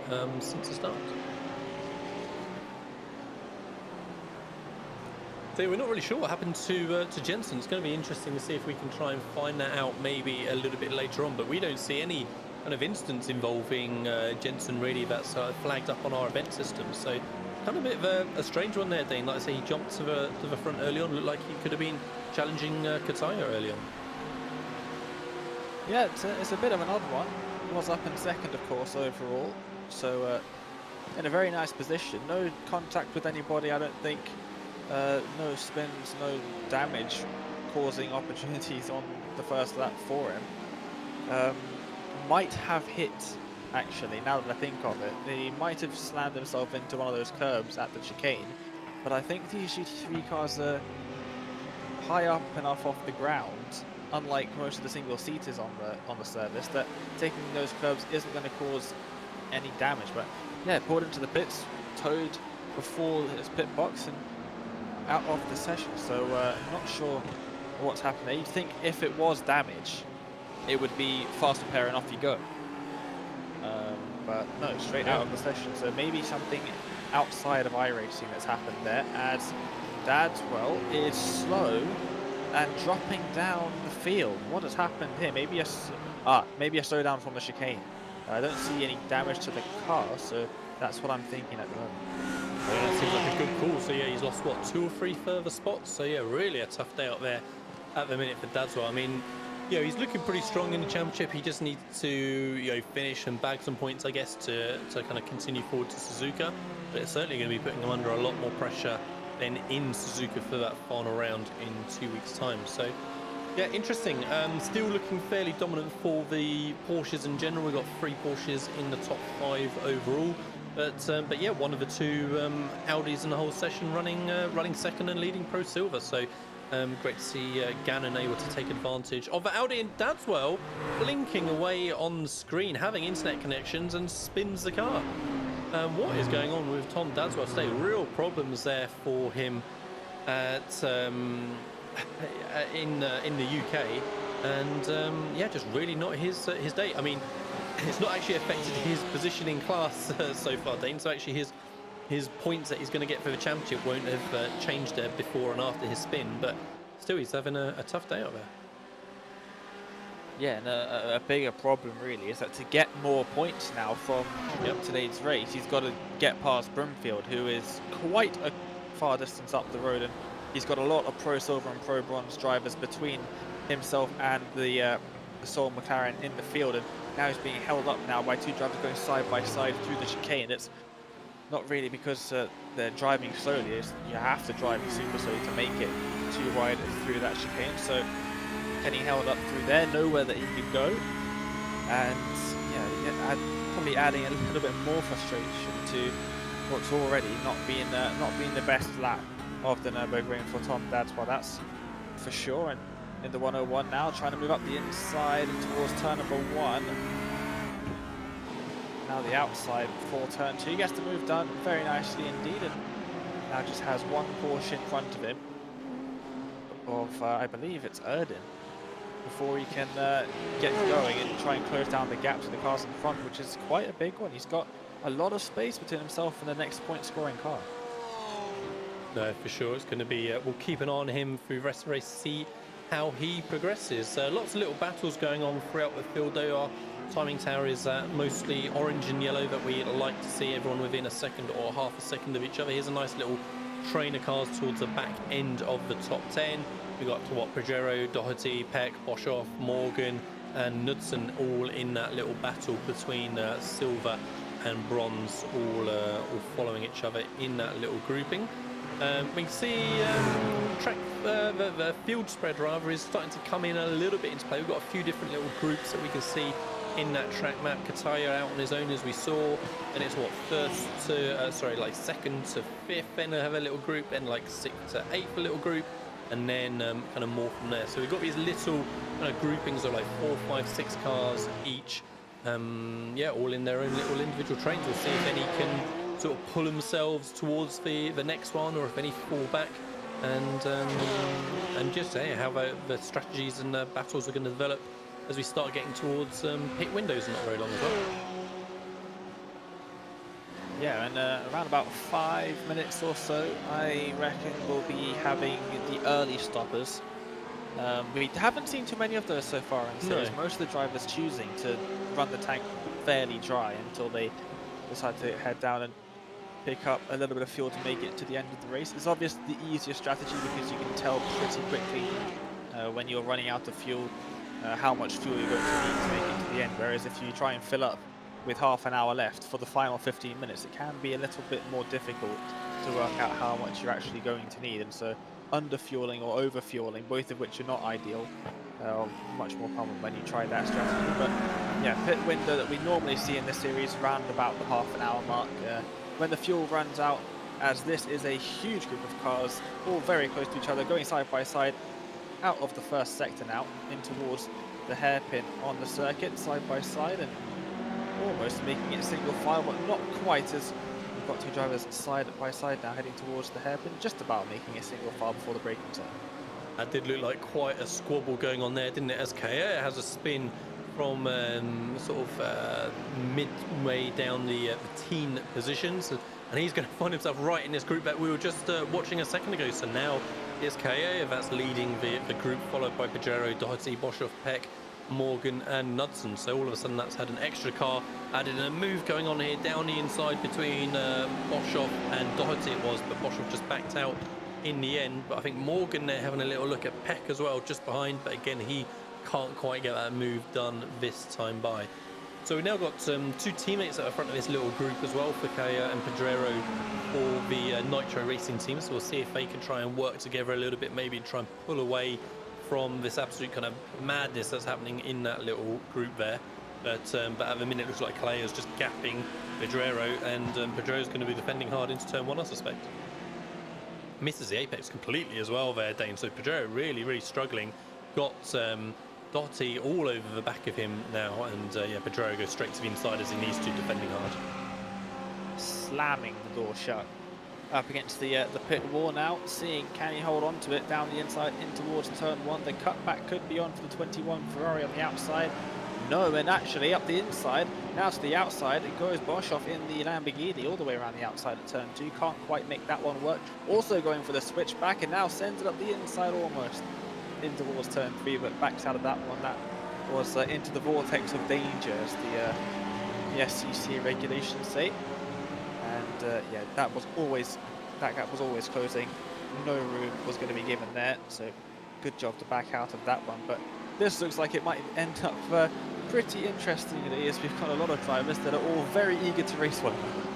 Speaker 5: since the start. So we're not really sure what happened to Jensen. It's going to be interesting to see if we can try and find that out maybe a little bit later on, but we don't see any kind of instance involving Jensen really that's flagged up on our event system. So kind of a bit of a strange one there, Dane. Like I say, he jumped to the front early on. Looked like he could have been challenging Kataya early on.
Speaker 6: Yeah, it's a bit of an odd one. He was up in 2nd, of course, overall. So in a very nice position. No contact with anybody, I don't think. No spins, no damage causing opportunities on the first lap for him. Might have hit, actually, now that I think of it. He might have slammed himself into one of those curbs at the chicane, but I think these GT3 cars are high up enough off the ground, unlike most of the single seaters on the service, that taking those curbs isn't going to cause any damage. But yeah, pulled into the pits, towed before his pit box, and out of the session. So not sure what's happened there. You'd think if it was damage, it would be fast repair and off you go. But no, straight out of the session. So maybe something outside of iRacing that's happened there, as Dadswell is slow and dropping down the field. What has happened here? Maybe a slowdown from the chicane. I don't see any damage to the car, so that's what I'm thinking at the moment.
Speaker 5: Yeah, that seems like a good call. So yeah, he's lost what, 2 or 3 further spots. So yeah, really a tough day out there at the minute for Dadswell. I mean, you know, he's looking pretty strong in the championship. He just needs to, you know, finish and bag some points, I guess, to kind of continue forward to Suzuka. But it's certainly going to be putting him under a lot more pressure than in Suzuka for that final round in 2 weeks' time. So yeah, interesting. Still looking fairly dominant for the Porsches in general. We've got 3 Porsches in the top 5 overall. But yeah, one of the 2 Audis in the whole session running second and leading Pro Silver. So great to see Gannon able to take advantage of the Audi, and Dadswell blinking away on the screen, having internet connections, and spins the car. What is going on with Tom Dadswell today? Real problems there for him at in the UK. and yeah, just really not his day. I mean, it's not actually affected his position in class so far, Dane. So actually his points that he's going to get for the championship won't have changed there before and after his spin, but still he's having a tough day out there.
Speaker 6: Yeah, and a bigger problem really is that to get more points now from today's race, he's got to get past Broomfield, who is quite a far distance up the road, and he's got a lot of Pro Silver and Pro Bronze drivers between himself and the Sol McLaren in the field, and now he's being held up now by two drivers going side by side through the chicane. It's not really because they're driving slowly, it's you have to drive super slowly to make it too wide through that chicane. So getting held up through there, nowhere that he could go, and yeah, probably adding a little bit more frustration to what's already not being the best lap of the Nurburgring for Tom Dadswell, that's for sure. And in the 101 now, trying to move up the inside towards turn number 1. Now the outside for turn 2, gets the move done very nicely indeed, and now just has one Porsche in front of him of I believe it's Erdin, before he can get going and try and close down the gap to the cars in front, which is quite a big one. He's got a lot of space between himself and the next point scoring car.
Speaker 5: No, for sure it's going to be, we'll keep an eye on him through the rest of the race, see how he progresses. Lots of little battles going on throughout the field though. Our timing tower is mostly orange and yellow, but we like to see everyone within a second or half a second of each other. Here's a nice little train of cars towards the back end of the top 10. We got to what, Pajero, Doherty, Peck, Boschoff, Morgan and Knudsen all in that little battle between silver and bronze, all following each other in that little grouping. We can see the field spread rather is starting to come in a little bit into play. We've got a few different little groups that we can see in that track map. Kataya out on his own as we saw, and it's what, second to fifth, then have a little group, then like 6th to 8th a little group, and then kind of more from there. So we've got these little kind of groupings of like 4, 5, 6 cars each, yeah, all in their own little individual trains. We'll see if any can sort of pull themselves towards the next one, or if any fall back, and just how the strategies and battles are going to develop as we start getting towards pit windows not very long as well.
Speaker 6: Yeah, and around about 5 minutes or so, I reckon we'll be having the early stoppers. We haven't seen too many of those so far in the series. Most of the drivers choosing to run the tank fairly dry until they decide to head down and pick up a little bit of fuel to make it to the end of the race. It's obviously the easier strategy because you can tell pretty quickly when you're running out of fuel how much fuel you're going to need to make it to the end. Whereas if you try and fill up with half an hour left for the final 15 minutes, it can be a little bit more difficult to work out how much you're actually going to need. And so under-fueling or over-fueling, both of which are not ideal, much more common when you try that strategy. But yeah, pit window that we normally see in this series around about the half an hour mark. When the fuel runs out, as this is a huge group of cars, all very close to each other, going side by side, out of the first sector now, in towards the hairpin on the circuit, side by side, and almost making it single file, but not quite, as we've got two drivers side by side now heading towards the hairpin, just about making a single file before the braking turn.
Speaker 5: That did look like quite a squabble going on there, didn't it? As Kaya has a spin from midway down the teen positions, and he's going to find himself right in this group that we were just watching a second ago. So now here's Kaya, that's leading the group, followed by Pajero, Doherty, Boschoff, Peck, Morgan and Knudsen. So all of a sudden that's had an extra car added, and a move going on here down the inside between Boschoff and Doherty it was, but Boschoff just backed out in the end. But I think Morgan there having a little look at Peck as well, just behind, but again he can't quite get that move done this time by. So we've now got two teammates at the front of this little group as well, for Kaya and Pedrero for the Nitro Racing team. So we'll see if they can try and work together a little bit, maybe try and pull away from this absolute kind of madness that's happening in that little group there. But at the minute it looks like Kaya's just gapping Pedrero, and Pedrero's going to be defending hard into turn 1, I suspect. Misses the apex completely as well there, Dane. So Pedrero really, really struggling. Got Doherty all over the back of him now, and yeah, Pedrero goes straight to the inside as he needs to, defending hard.
Speaker 6: Slamming the door shut up against the pit wall now, seeing can he hold on to it down the inside in towards turn 1. The cutback could be on for the 21 Ferrari on the outside. No, and actually up the inside, now to the outside, it goes Boshoff in the Lamborghini all the way around the outside at turn 2. Can't quite make that one work. Also going for the switchback and now sends it up the inside almost in towards turn 3, but backs out of that one. That was into the vortex of danger, as the SCC regulations say. And yeah, that gap was always closing. No room was going to be given there, so good job to back out of that one. But this looks like it might end up pretty interestingly, as we've got a lot of drivers that are all very eager to race one another.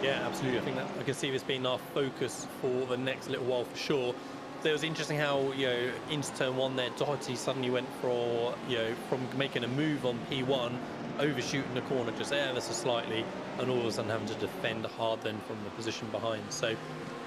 Speaker 5: Yeah, absolutely. I think that I can see this being our focus for the next little while for sure. So it was interesting how, you know, into turn 1 there, Doherty suddenly went for, you know, from making a move on P1, overshooting the corner just ever so slightly, and all of a sudden having to defend hard then from the position behind. So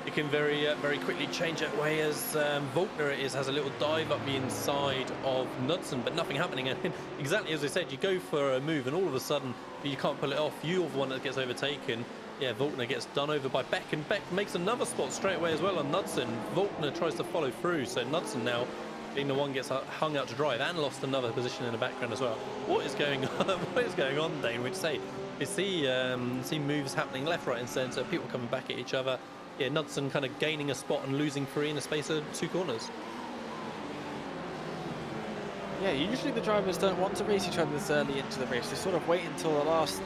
Speaker 5: it can very quickly change that way, as Volkner has a little dive up the inside of Knudsen, but nothing happening. And exactly as I said, you go for a move and all of a sudden you can't pull it off. You're the one that gets overtaken. Yeah, Volkner gets done over by Beck, and Beck makes another spot straight away as well on Knudsen. Volkner tries to follow through, so Knudsen now being the one gets hung out to dry and lost another position in the background as well. What is going on? What is going on, Dane? Would you say? You see moves happening left, right and centre, people coming back at each other. Yeah, Knudsen kind of gaining a spot and losing 3 in the space of 2 corners.
Speaker 6: Yeah, usually the drivers don't want to race each other this early into the race. They sort of wait until the last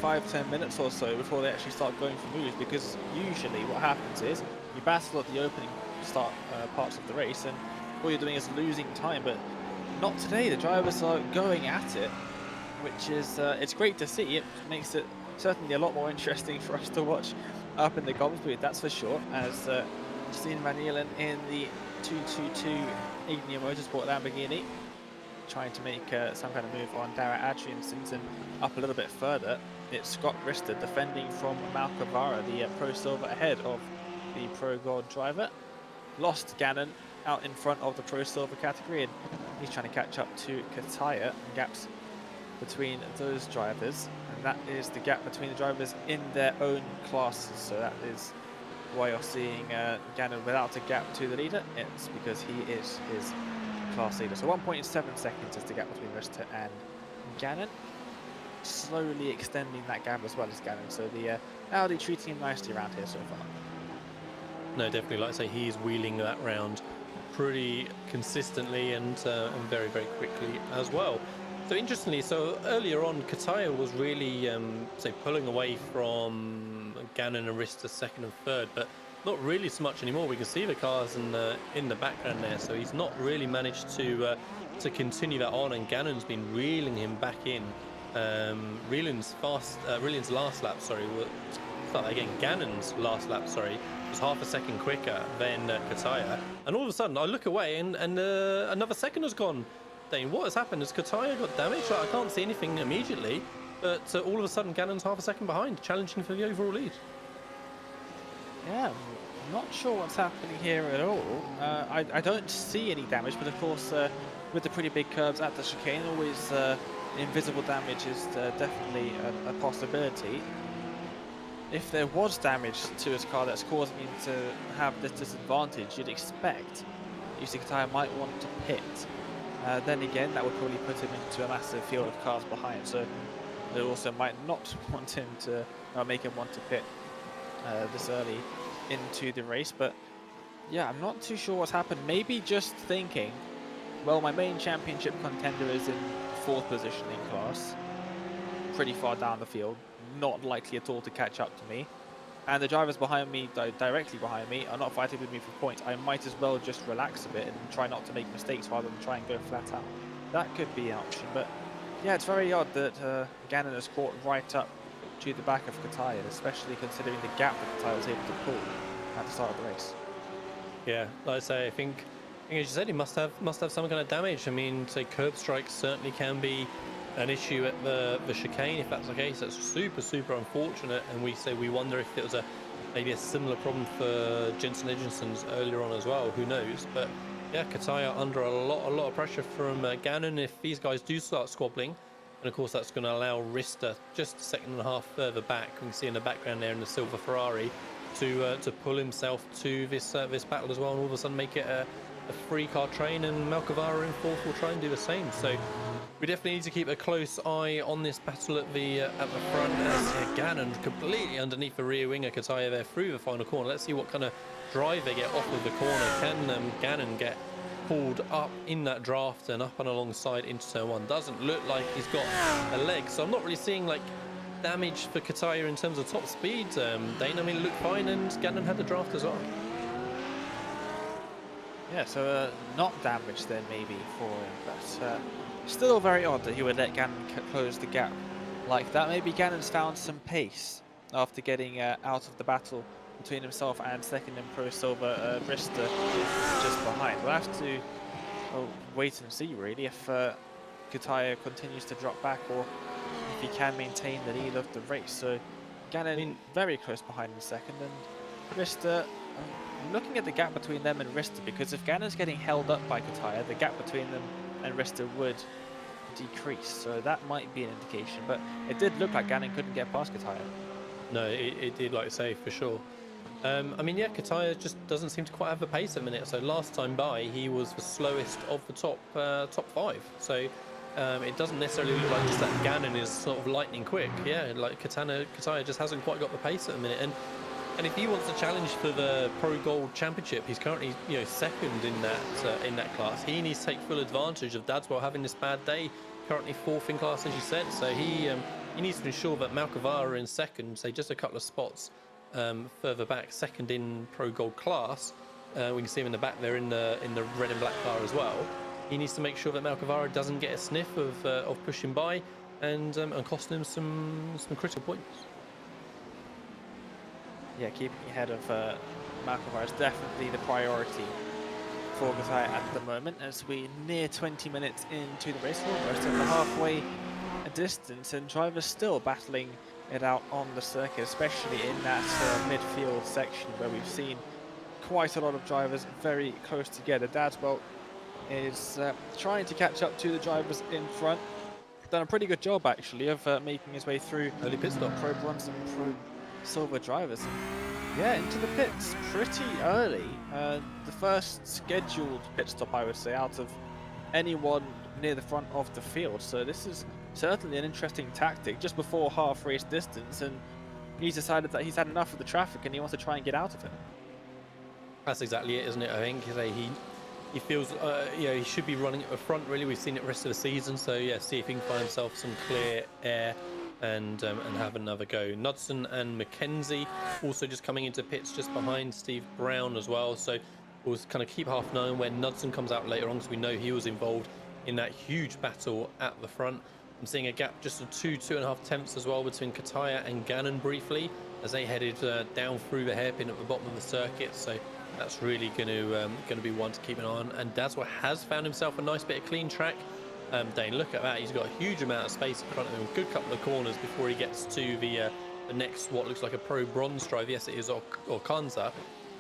Speaker 6: 5-10 minutes or so before they actually start going for moves, because usually what happens is you battle at the opening start parts of the race and all you're doing is losing time. But not today. The drivers are going at it, which is it's great to see. It makes it certainly a lot more interesting for us to watch up in the comms booth, that's for sure, as Steen Van Nielen in the 222 Ignia Motorsport Lamborghini trying to make some kind of move on Dara Adriansons, and up a little bit further it's Scott Rister defending from Malcavara, the Pro Silver, ahead of the Pro Gold driver. Lost Gannon out in front of the Pro Silver category, and he's trying to catch up to Kataya. Gaps between those drivers, and that is the gap between the drivers in their own classes. So that is why you're seeing Gannon without a gap to the leader. It's because he is his class leader. So 1.7 seconds is the gap between Rister and Gannon. Slowly extending that gap as well as Gannon. So the Audi treating him nicely around here so far.
Speaker 5: No, definitely, like I say, he's wheeling that round pretty consistently and very, very quickly as well. So interestingly, so earlier on, Kataya was really, say, pulling away from Gannon and Rister second and third, but not really so much anymore. We can see the cars in the background there, so he's not really managed to continue that on, and Gannon's been reeling him back in. Rieland's last lap, sorry, start that again. Gannon's last lap, sorry, was half a second quicker than Kataya, and all of a sudden I look away and another second has gone. Dane, what has happened? Has Kataya got damaged? Like, I can't see anything immediately, but all of a sudden Gannon's half a second behind, challenging for the overall lead.
Speaker 6: Yeah, I'm not sure what's happening here at all. I don't see any damage, but of course with the pretty big curves at the chicane, always invisible damage is definitely a possibility. If there was damage to his car that's causing him to have this disadvantage, you'd expect Yusuke Kataya might want to pit. Then again, that would probably put him into a massive field of cars behind, so it also might not want him to make him want to pit this early into the race. But yeah, I'm not too sure what's happened. Maybe just thinking, well, my main championship contender is in 4th position in class, pretty far down the field, not likely at all to catch up to me, and the drivers behind me, directly behind me, are not fighting with me for points. I might as well just relax a bit and try not to make mistakes rather than try and go flat out. That could be an option, but yeah, it's very odd that Gannon has caught right up to the back of Kataya, especially considering the gap that Kataya was able to pull at the start of the race.
Speaker 5: Yeah, like I say, I think as you said, he must have some kind of damage. I mean, say curb strikes certainly can be an issue at the chicane. If that's the case, that's super unfortunate, and we wonder if it was maybe a similar problem for Jensen Edginson's earlier on as well. Who knows? But yeah, Kataya under a lot of pressure from Gannon if these guys do start squabbling, and of course that's going to allow Rister just a second and a half further back. We can see in the background there in the silver Ferrari, to pull himself to this battle as well, and all of a sudden make it a 3-car train, and Malcavara in 4th will try and do the same. So we definitely need to keep a close eye on this battle at the front, as Gannon completely underneath the rear wing of Kataya there through the final corner. Let's see what kind of drive they get off of the corner. Can Gannon get pulled up in that draft and up and alongside into turn 1? Doesn't look like he's got a leg, so I'm not really seeing like damage for Kataya in terms of top speed. Dane, I mean, it looked fine, and Gannon had the draft as well.
Speaker 6: Yeah, so not damaged then maybe for him, but still very odd that he would let Gannon close the gap like that. Maybe Gannon's found some pace after getting out of the battle between himself and second in Pro Silver. Brista just behind. We'll have to wait and see really if Kataya continues to drop back, or if he can maintain the lead of the race. So Gannon very close behind in second, and Brista looking at the gap between them and Rista, because if Gannon's getting held up by Kataya, the gap between them and Rista would decrease. So that might be an indication, but it did look like Gannon couldn't get past Kataya.
Speaker 5: No, it did, like I say, for sure. I mean, yeah, Kataya just doesn't seem to quite have the pace at the minute. So last time by, he was the slowest of the top 5. So it doesn't necessarily look like just that Gannon is sort of lightning quick. Yeah, like Kataya just hasn't quite got the pace at the minute. And if he wants to challenge for the Pro Gold Championship, he's currently, you know, second in that class. He needs to take full advantage of Dadswell having this bad day. Currently 4th in class, as you said. So he needs to ensure that Malcavara in second, say just a couple of spots further back, second in Pro Gold class. We can see him in the back there in the red and black car as well. He needs to make sure that Malcavara doesn't get a sniff of pushing by and costing him some critical points.
Speaker 6: Yeah, keeping ahead of Malcavara is definitely the priority for Kataya at the moment, as we near 20 minutes into the race, almost at the halfway distance, and drivers still battling it out on the circuit, especially in that midfield section where we've seen quite a lot of drivers very close together. Dadswell is trying to catch up to the drivers in front. Done a pretty good job actually of making his way through
Speaker 5: early pit stop.
Speaker 6: Pro Bronze and Pro Silver drivers. Yeah, into the pits pretty early. The first scheduled pit stop, I would say, out of anyone near the front of the field. So this is certainly an interesting tactic just before half race distance, and he's decided that he's had enough of the traffic and he wants to try and get out of it.
Speaker 5: That's exactly it, isn't it? I think he feels he should be running at the front. Really, we've seen it the rest of the season. So yeah, see if he can find himself some clear air and have another go. Knudsen and Mackenzie also just coming into pits just behind Steve Brown as well. So we'll kind of keep half an eye on when Knudsen comes out later on, because we know he was involved in that huge battle at the front. I'm seeing a gap just of 2.5 tenths as well between Kataya and Gannon briefly as they headed down through the hairpin at the bottom of the circuit. So that's really going to be one to keep an eye on. And Dadswell has found himself a nice bit of clean track. Dane, look at that. He's got a huge amount of space in front of him, a good couple of corners before he gets to the next, what looks like a Pro Bronze drive. Yes, it is Orkanza.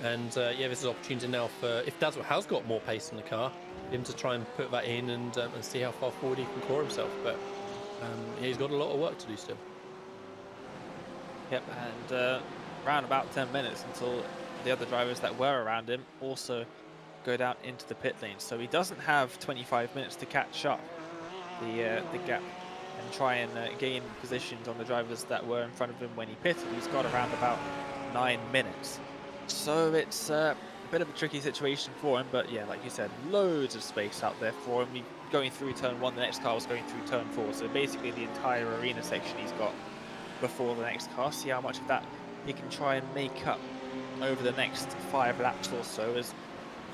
Speaker 5: And yeah, this is an opportunity now for, if Dadswell has got more pace in the car, him to try and put that in and see how far forward he can claw himself. But he's got a lot of work to do still.
Speaker 6: Yep, and around about 10 minutes until the other drivers that were around him also go down into the pit lane. So he doesn't have 25 minutes to catch up the gap and try and gain positions on the drivers that were in front of him when he pitted. He's got around about 9 minutes. So it's a bit of a tricky situation for him, but yeah, like you said, loads of space out there for him. Going through turn 1, the next car was going through turn 4, so basically the entire arena section he's got before the next car. See how much of that he can try and make up over the next 5 laps or so, as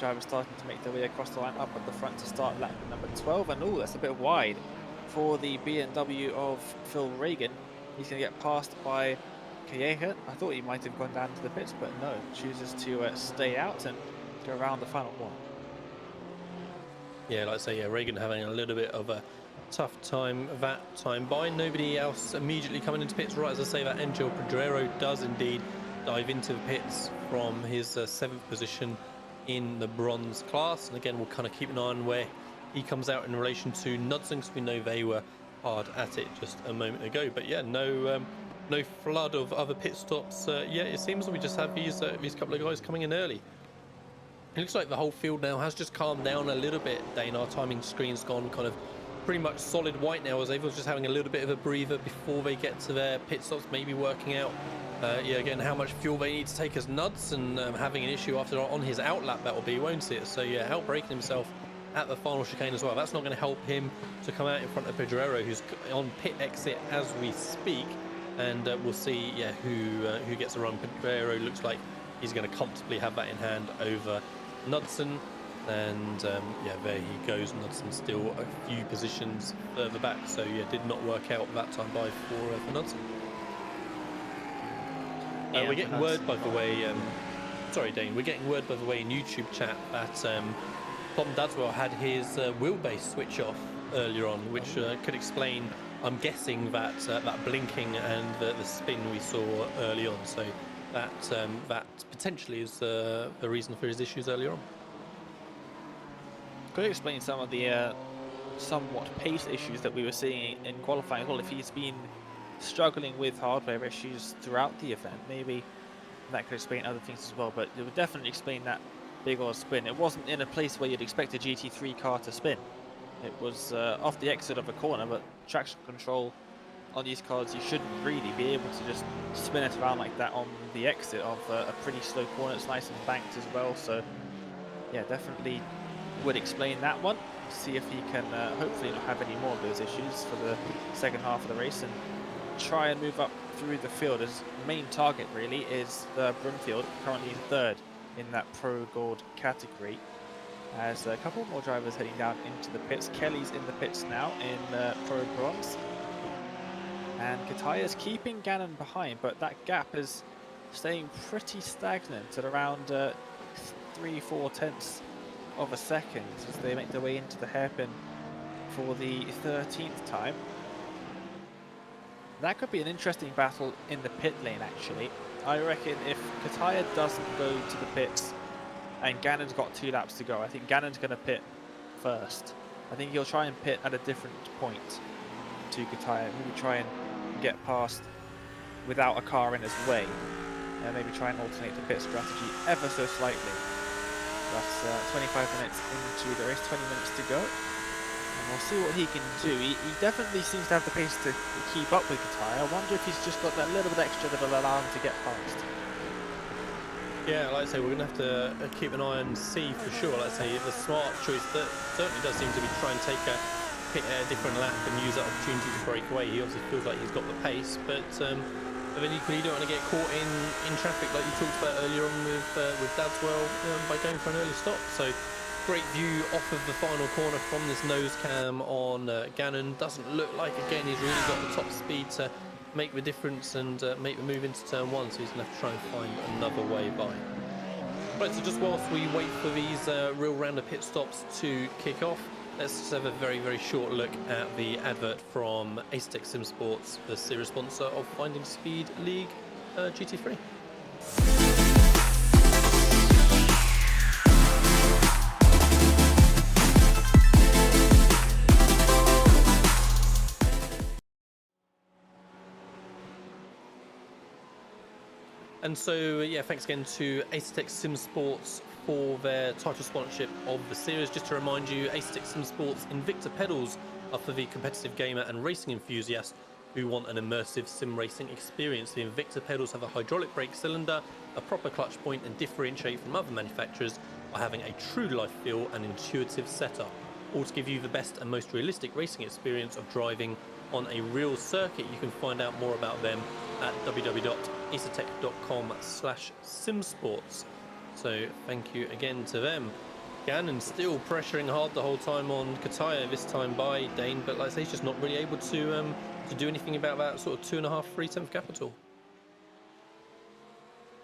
Speaker 6: drivers starting to make their way across the line up at the front to start lap number 12. And oh, that's a bit wide for the BMW of Phil Reagan. He's going to get passed by Calleja. I thought he might have gone down to the pits, but no, chooses to stay out and go around the final one.
Speaker 5: Yeah, like I say, yeah, Reagan having a little bit of a tough time that time by. Nobody else immediately coming into pits. Right as I say that, Angel Pedrero does indeed dive into the pits from his 7th position in the bronze class. And again, we'll kind of keep an eye on where he comes out in relation to Knudsen, because we know they were hard at it just a moment ago. But yeah, no no flood of other pit stops yet. It seems we just have these couple of guys coming in early. It looks like the whole field now has just calmed down a little bit. Dane, our timing screen's gone kind of pretty much solid white now, as everyone's just having a little bit of a breather before they get to their pit stops, maybe working out yeah, again, how much fuel they need to take as nuts, and having an issue after on his outlap, that will be, won't it? So yeah, out braking himself at the final chicane as well. That's not going to help him to come out in front of Pedrero, who's on pit exit as we speak, and we'll see who gets a run. Pedrero looks like he's going to comfortably have that in hand over Knudsen, and yeah, there he goes. Knudsen still a few positions further back, so yeah, did not work out that time by for Knudsen.
Speaker 6: Yeah,
Speaker 5: we're getting word, by the way, sorry Dane, we're getting word, by the way, in YouTube chat that Tom Dadswell had his wheelbase switch off earlier on, which could explain, I'm guessing, that that blinking and the spin we saw early on. So that potentially is the reason for his issues earlier on.
Speaker 6: Could explain some of the somewhat pace issues that we were seeing in qualifying. Well, if he's been struggling with hardware issues throughout the event, maybe that could explain other things as well, but it would definitely explain that big old spin. It wasn't in a place where you'd expect a GT3 car to spin. It was off the exit of a corner, but traction control on these cars, you shouldn't really be able to just spin it around like that on the exit of a pretty slow corner. It's nice and banked as well, so yeah, definitely would explain that one. See if he can hopefully not have any more of those issues for the second half of the race, and try and move up through the field. His main target really is the Broomfield, currently third in that Pro Gold category, as a couple more drivers heading down into the pits. Kelly's in the pits now in Pro Bronze, and Kataya's keeping Gannon behind, but that gap is staying pretty stagnant at around 3-4 tenths of a second as they make their way into the hairpin for the 13th time. That could be an interesting battle in the pit lane, actually. I reckon if Kataya doesn't go to the pits and Gannon's got 2 laps to go, I think Gannon's going to pit first. I think he'll try and pit at a different point to Kataya. Maybe try and get past without a car in his way, and maybe try and alternate the pit strategy ever so slightly. That's 25 minutes into the race, 20 minutes to go. And we'll see what he can do. He definitely seems to have the pace to keep up with Kataya. I wonder if he's just got that little bit extra that will allow him to get past.
Speaker 5: Yeah, like I say, we're going to have to keep an eye and see for sure. Like I say, the smart choice that certainly does seem to be try and take a pit at a different lap and use that opportunity to break away. He obviously feels like he's got the pace, but then equally you don't want to get caught in traffic like you talked about earlier on with Dadswell by going for an early stop. So great view off of the final corner from this nose cam on Gannon. Doesn't look like, again, he's really got the top speed to make the difference and make the move into turn 1, so he's going to have to try and find another way by. Right, so just whilst we wait for these real round of pit stops to kick off, let's just have a very, very short look at the advert from Asetek SimSports, the series sponsor of FindingSpeed League GT3. And so, yeah, thanks again to Asetek SimSports for their title sponsorship of the series. Just to remind you, Asetek SimSports Invicta pedals are for the competitive gamer and racing enthusiast who want an immersive sim racing experience. The Invicta pedals have a hydraulic brake cylinder, a proper clutch point, and differentiate from other manufacturers by having a true life feel and intuitive setup, all to give you the best and most realistic racing experience of driving on a real circuit. You can find out more about them at www.asetek.com/simsports. So thank you again to them. Gannon still pressuring hard the whole time on Kataya, this time by Dane, but like I say, he's just not really able to do anything about that sort of 2.5-3 tenth gap at all.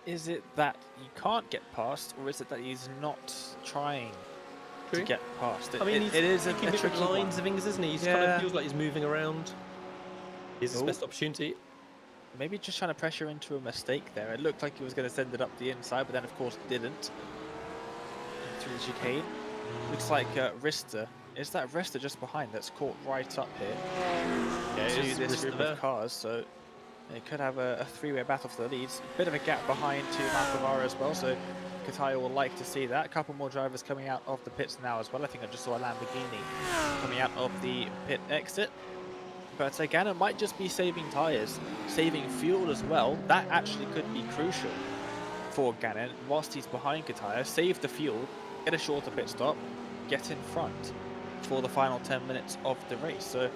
Speaker 6: Is it that he can't get past, or is it that he's not trying to get past?
Speaker 5: I mean,
Speaker 6: it is a
Speaker 5: different
Speaker 6: tricky
Speaker 5: lines
Speaker 6: one.
Speaker 5: of things, isn't he? He kind of feels like he's moving around. He's his best opportunity.
Speaker 6: Maybe just trying to pressure into a mistake there. It looked like he was going to send it up the inside, but then of course didn't. Through the chicane. Looks like Rista. Is that Rista just behind that's caught right up here?
Speaker 5: Yeah,
Speaker 6: to this group of cars, so It could have a three-way battle for the leads. Bit of a gap behind to Malkovara as well, so Kataya will like to see that. A couple more drivers coming out of the pits now as well. I think I just saw a Lamborghini coming out of the pit exit. But Gannon might just be saving tyres, saving fuel as well. That actually could be crucial for Gannon whilst he's behind Kataya. Save the fuel, get a shorter pit stop, get in front for the final 10 minutes of the race. So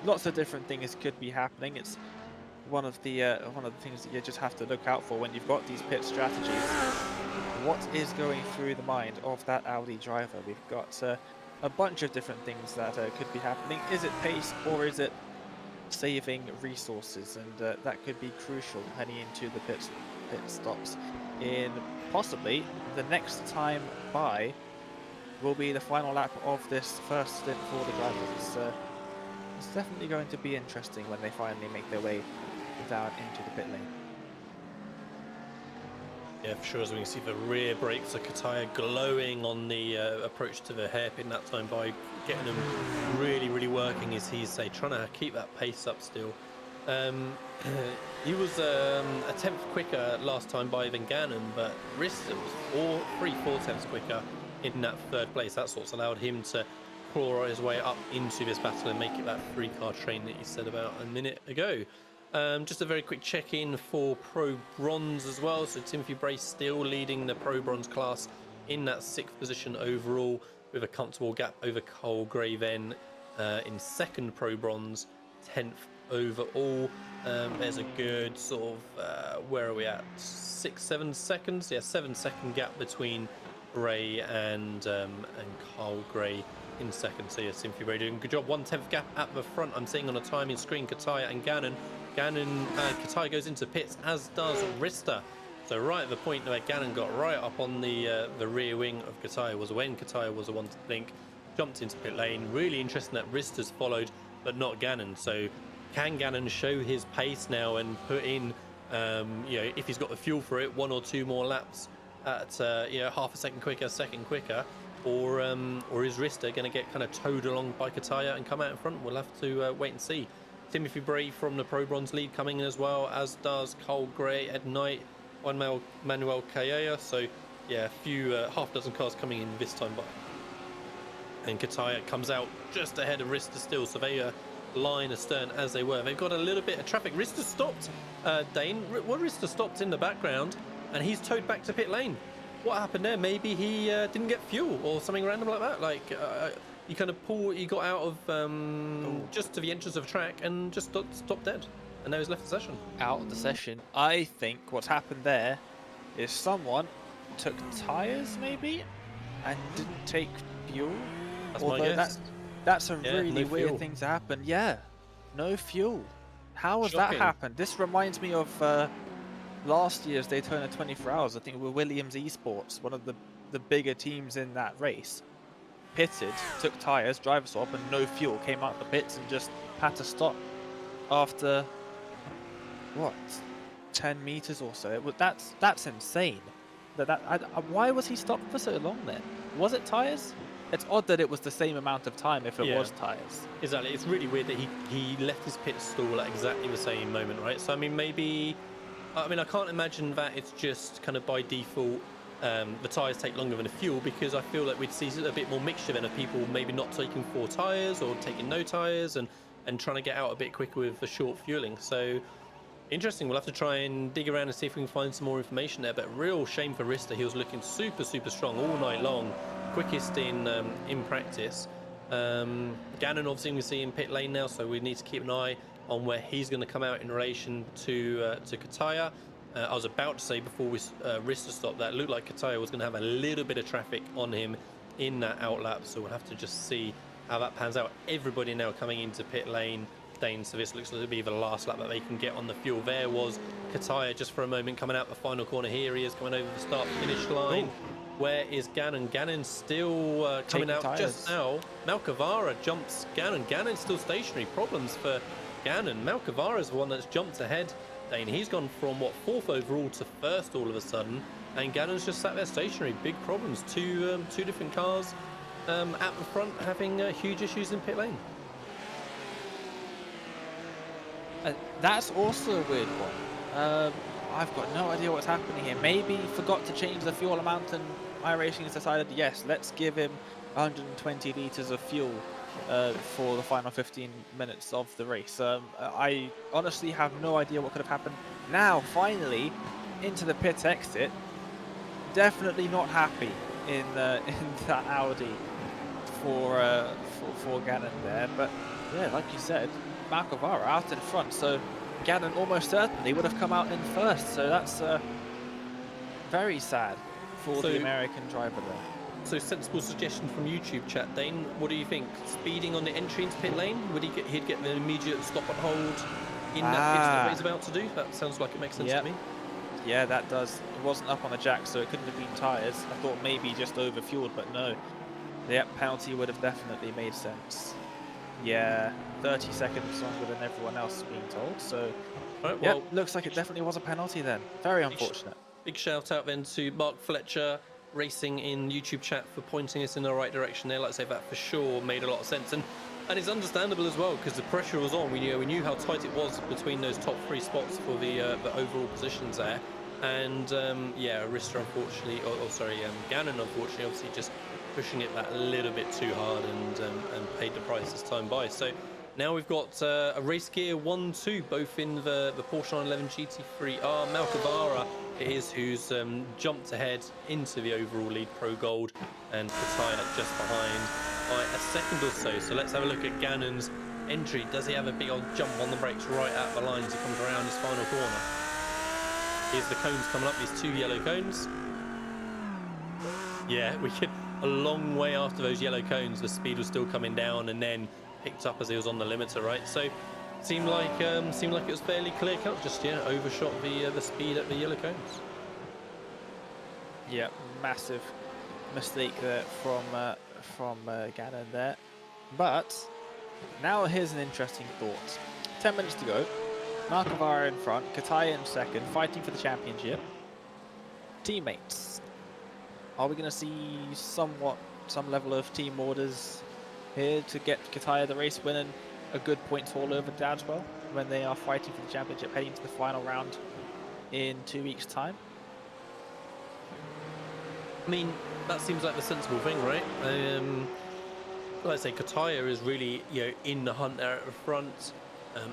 Speaker 6: lots of different things could be happening. It's one of the things that you just have to look out for when you've got these pit strategies. What is going through the mind of that Audi driver? We've got a bunch of different things that could be happening. Is it pace or is it saving resources? And that could be crucial heading into the pit stops. In possibly the next time by will be the final lap of this first stint for the drivers. It's definitely going to be interesting when they finally make their way down into the pit lane.
Speaker 5: Yeah, for sure. As we can see, the rear brakes of Kataya glowing on the approach to the hairpin that time by getting them really working, as he's trying to keep that pace up still. He was a 10th quicker last time by than Gannon, but Rista was 3/4 tenths quicker in that third place. That's what's allowed him to claw his way up into this battle and make it that 3-car train that you said about a minute ago. Just a very quick check-in for Pro Bronze as well. So Timothy Bray still leading the Pro Bronze class in that 6th position overall, with a comfortable gap over Cole Gray then in 2nd Pro Bronze, 10th overall. There's a good sort of, where are we at? 6-7 seconds? Yeah, 7-second gap between Bray and Carl Gray in 2nd. So yeah, Timothy Bray doing a good job. 1/10 gap at the front. I'm seeing on a timing screen Kataya and Gannon. Kataya goes into pits, as does Rista. So right at the point where Gannon got right up on the rear wing of Kataya was when Kataya was the one to blink, jumped into pit lane. Really interesting that Rista's followed, but not Gannon. So can Gannon show his pace now and put in, if he's got the fuel for it, 1 or 2 more laps at half a second quicker, second quicker, or is Rista going to get kind of towed along by Kataya and come out in front? We'll have to wait and see. Timothy Bray from the Pro Bronze lead coming in as well, as does Cole Gray, Ed Knight, Manuel Calleja. So yeah, a few half dozen cars coming in this time by. And Kataya comes out just ahead of Rista still, so they line astern as they were. They've got a little bit of traffic. Rista stopped, Dane. Rista stopped in the background, and he's towed back to pit lane. What happened there? Maybe he didn't get fuel or something random like that. Like he kind of he got out of just to the entrance of the track and just stopped dead, and now he's left the session.
Speaker 6: Out of the session. I think what's happened there is someone took tyres maybe and didn't take fuel.
Speaker 5: That's my guess.
Speaker 6: That's a really weird
Speaker 5: fuel
Speaker 6: thing to happen. Yeah, no fuel. How has
Speaker 5: Shocking.
Speaker 6: that happened? This reminds me of last year's Daytona 24 Hours. I think with Williams Esports, one of the bigger teams in that race, pitted, took tyres, driver swap, and no fuel, came out the pits and just had to stop after what, 10 meters or so. That's insane. Why was he stopped for so long then? Was it tyres? It's odd that it was the same amount of time if it was tyres.
Speaker 5: Exactly. It's really weird that he left his pit stall at exactly the same moment, right? So I mean, I can't imagine that it's just kind of by default the tyres take longer than the fuel, because I feel like we'd see a bit more mixture then of people maybe not taking 4 tyres or taking no tyres and trying to get out a bit quicker with the short fueling. So interesting. We'll have to try and dig around and see if we can find some more information there. But real shame for Rista. He was looking super strong all night long, quickest in practice. Gannon obviously we see in pit lane now, so we need to keep an eye on where he's going to come out in relation to Kataya. I was about to say before Rista stopped that it looked like Kataya was going to have a little bit of traffic on him in that outlap, so we'll have to just see how that pans out. Everybody now coming into pit lane, Dane, so this looks like to be the last lap that they can get on the fuel. There was Kataya just for a moment coming out the final corner. Here he is coming over the start-finish line. Where is Gannon? Gannon's still coming out just now. Malkovara jumps Gannon. Gannon's still stationary. Problems for Gannon. Malkovara's the one that's jumped ahead. Dane, he's gone from, 4th overall to 1st all of a sudden. And Gannon's just sat there stationary. Big problems. Two different cars at the front having huge issues in pit lane.
Speaker 6: That's also a weird one. I've got no idea what's happening here. Maybe he forgot to change the fuel amount and iRacing has decided, yes, let's give him 120 litres of fuel for the final 15 minutes of the race. I honestly have no idea what could have happened. Now, finally, into the pit exit. Definitely not happy in that Audi for Gannon there. But yeah, like you said, Malkovara out in front, so Gannon almost certainly would have come out in first. So that's very sad for the American driver there.
Speaker 5: So sensible suggestion from YouTube chat, Dane. What do you think? Speeding on the entry into pit lane? He'd get the immediate stop and hold in that pitch that he's about to do? That sounds like it makes sense to me.
Speaker 6: Yeah, that does. It wasn't up on the jack, so it couldn't have been tyres. I thought maybe just over-fueled, but no. The penalty would have definitely made sense. Yeah, 30 seconds longer than everyone else being told, so... Right, well, yep, looks like it definitely was a penalty then. Very unfortunate.
Speaker 5: Big shout out then to Mark Fletcher Racing in YouTube chat for pointing us in the right direction there. Like I say, that for sure made a lot of sense. And it's understandable as well, because the pressure was on. We knew how tight it was between those top 3 spots for the overall positions there. And yeah, Arista unfortunately, Gannon unfortunately, obviously just pushing it that a little bit too hard and paid the price as time by. So now we've got a race gear 1-2, both in the Porsche 911 GT3R. Malkovara it is who's jumped ahead into the overall lead Pro Gold, and Kataya just behind by a second or so. So let's have a look at Gannon's entry. Does he have a big old jump on the brakes right at the lines? He comes around his final corner. Here's the cones coming up, these 2 yellow cones. Yeah, we get a long way after those yellow cones. The speed was still coming down and then picked up as he was on the limiter, right? So seemed like it was fairly clear cut. Just overshot the speed at the yellow cones.
Speaker 6: Yeah, massive mistake there from Gannon there. But now here's an interesting thought. 10 minutes to go. Malkovara in front, Kataya in second, fighting for the championship. Teammates. Are we going to see some level of team orders here to get Kataya the race win and a good point haul over Dadswell when they are fighting for the championship heading to the final round in 2 weeks' time?
Speaker 5: I mean, that seems like the sensible thing, right? Like I say, Kataya is really in the hunt there at the front.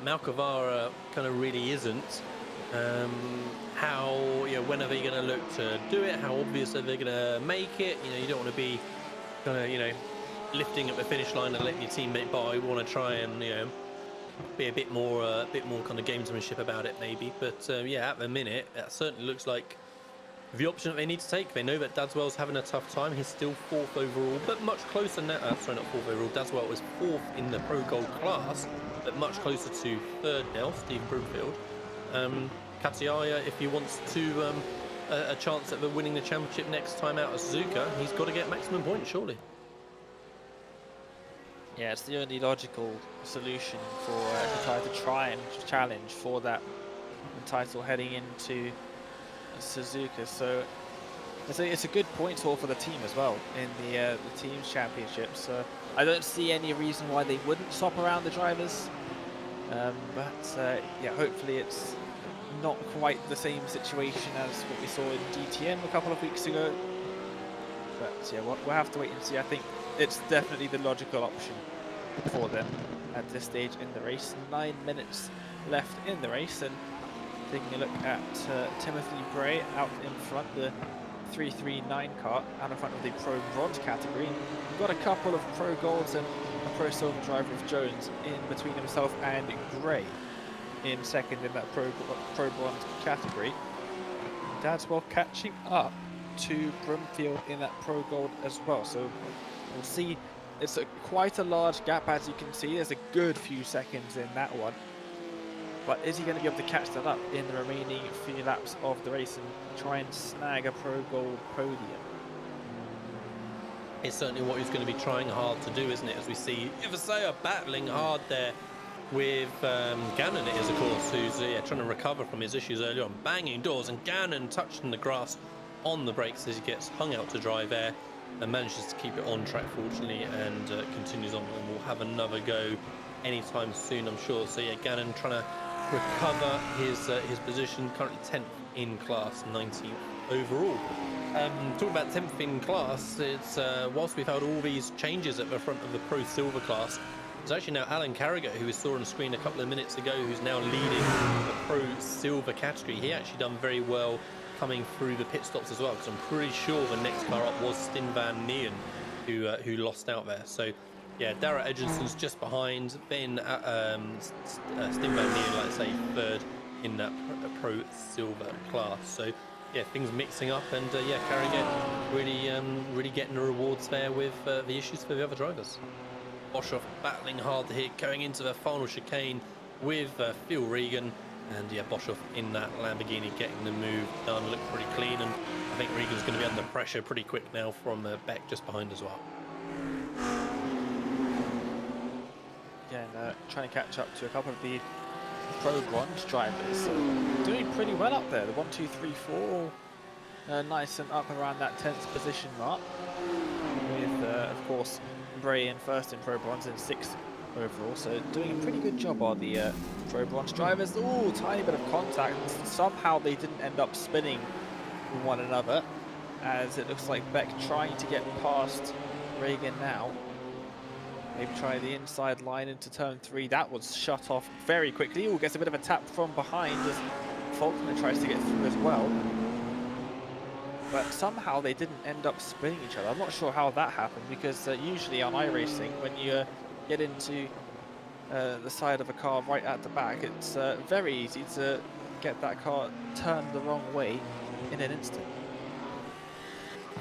Speaker 5: Malkovara kind of really isn't. When are they going to look to do it? How obvious are they going to make it? You don't want to be kind of lifting at the finish line and letting your teammate by. You want to try and be a bit more kind of gamesmanship about it maybe. But yeah, at the minute, that certainly looks like the option that they need to take. They know that Dadswell's having a tough time. He's still 4th overall, but much closer now. Sorry, not 4th overall. Dadswell was 4th in the Pro Gold class, but much closer to 3rd now, Steve Broomfield. Kataya, if he wants to a chance at winning the championship next time out at Suzuka, he's got to get maximum points, surely.
Speaker 6: Yeah, it's the only logical solution for Kataya to try and challenge for that title heading into Suzuka. So it's a good points haul for the team as well in the team's championship. So I don't see any reason why they wouldn't swap around the drivers. Yeah, hopefully it's not quite the same situation as what we saw in DTM a couple of weeks ago. But yeah, we'll have to wait and see. I think it's definitely the logical option for them at this stage in the race. 9 minutes left in the race, and taking a look at Timothy Bray out in front, the 339 car out in front of the Pro Bronze category. We've got a couple of Pro Golds and a Pro Silver driver of Jones in between himself and Gray in second in that Pro Bronze category. Dadswell catching up to Broomfield in that Pro Gold as well. So we'll see. It's quite a large gap, as you can see. There's a good few seconds in that one. But is he going to be able to catch that up in the remaining few laps of the race and try and snag a Pro Gold podium?
Speaker 5: It's certainly what he's going to be trying hard to do, isn't it? As we see Ivasea battling hard there with Gannon, it is, of course, who's trying to recover from his issues earlier on. Banging doors, and Gannon touching the grass on the brakes as he gets hung out to dry there and manages to keep it on track, fortunately, and continues on. And we'll have another go anytime soon, I'm sure. So yeah, Gannon trying to recover his position. Currently 10th in class, 19th overall. Talking about 10th in class, it's whilst we've had all these changes at the front of the Pro Silver class, it's actually now Alan Carragher, who we saw on screen a couple of minutes ago, who's now leading the Pro Silver category. He actually done very well coming through the pit stops as well, because I'm pretty sure the next car up was Stin Van Neeën, who lost out there. So yeah, Dara Edginson's just behind, then Stin Van Neeën, like I say, third in that Pro Silver class. So yeah, things mixing up, and yeah, Carragher really getting the rewards there with the issues for the other drivers. Boshoff battling hard here, going into the final chicane with Phil Regan, and yeah, Boshoff in that Lamborghini getting the move done, looked pretty clean, and I think Regan's going to be under pressure pretty quick now from Beck just behind as well.
Speaker 6: Yeah, and, trying to catch up to a couple of the Pro Bronze drivers, doing pretty well up there. The 1, 2, 3, 4, nice and up around that 10th position mark, with of course Bray in first in Pro Bronze and 6th overall. So doing a pretty good job are the Pro Bronze drivers. Ooh, tiny bit of contact. Somehow they didn't end up spinning one another, as it looks like Beck trying to get past Regan now. Maybe try the inside line into turn 3. That was shut off very quickly. Ooh, gets a bit of a tap from behind as Faulkner tries to get through as well. But somehow they didn't end up spinning each other. I'm not sure how that happened, because usually on iRacing, when you get into the side of a car right at the back, it's very easy to get that car turned the wrong way in an instant.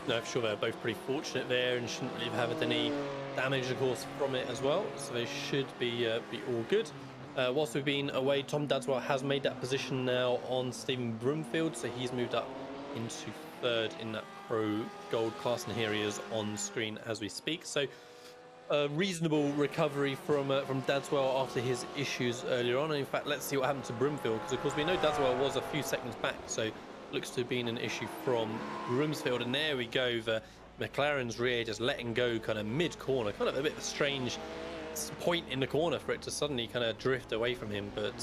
Speaker 5: No, I'm sure they're both pretty fortunate there and shouldn't really have had any damage, of course, from it as well. So they should be all good. Whilst we've been away, Tom Dadswell has made that position now on Stephen Broomfield, so he's moved up into third in that Pro Gold class, and here he is on screen as we speak. So reasonable recovery from Dadswell after his issues earlier on. And in fact, let's see what happened to Broomfield, because of course we know Dadswell was a few seconds back, so looks to have been an issue from Broomfield. And there we go, the McLaren's rear just letting go kind of mid-corner, kind of a bit of a strange point in the corner for it to suddenly kind of drift away from him, but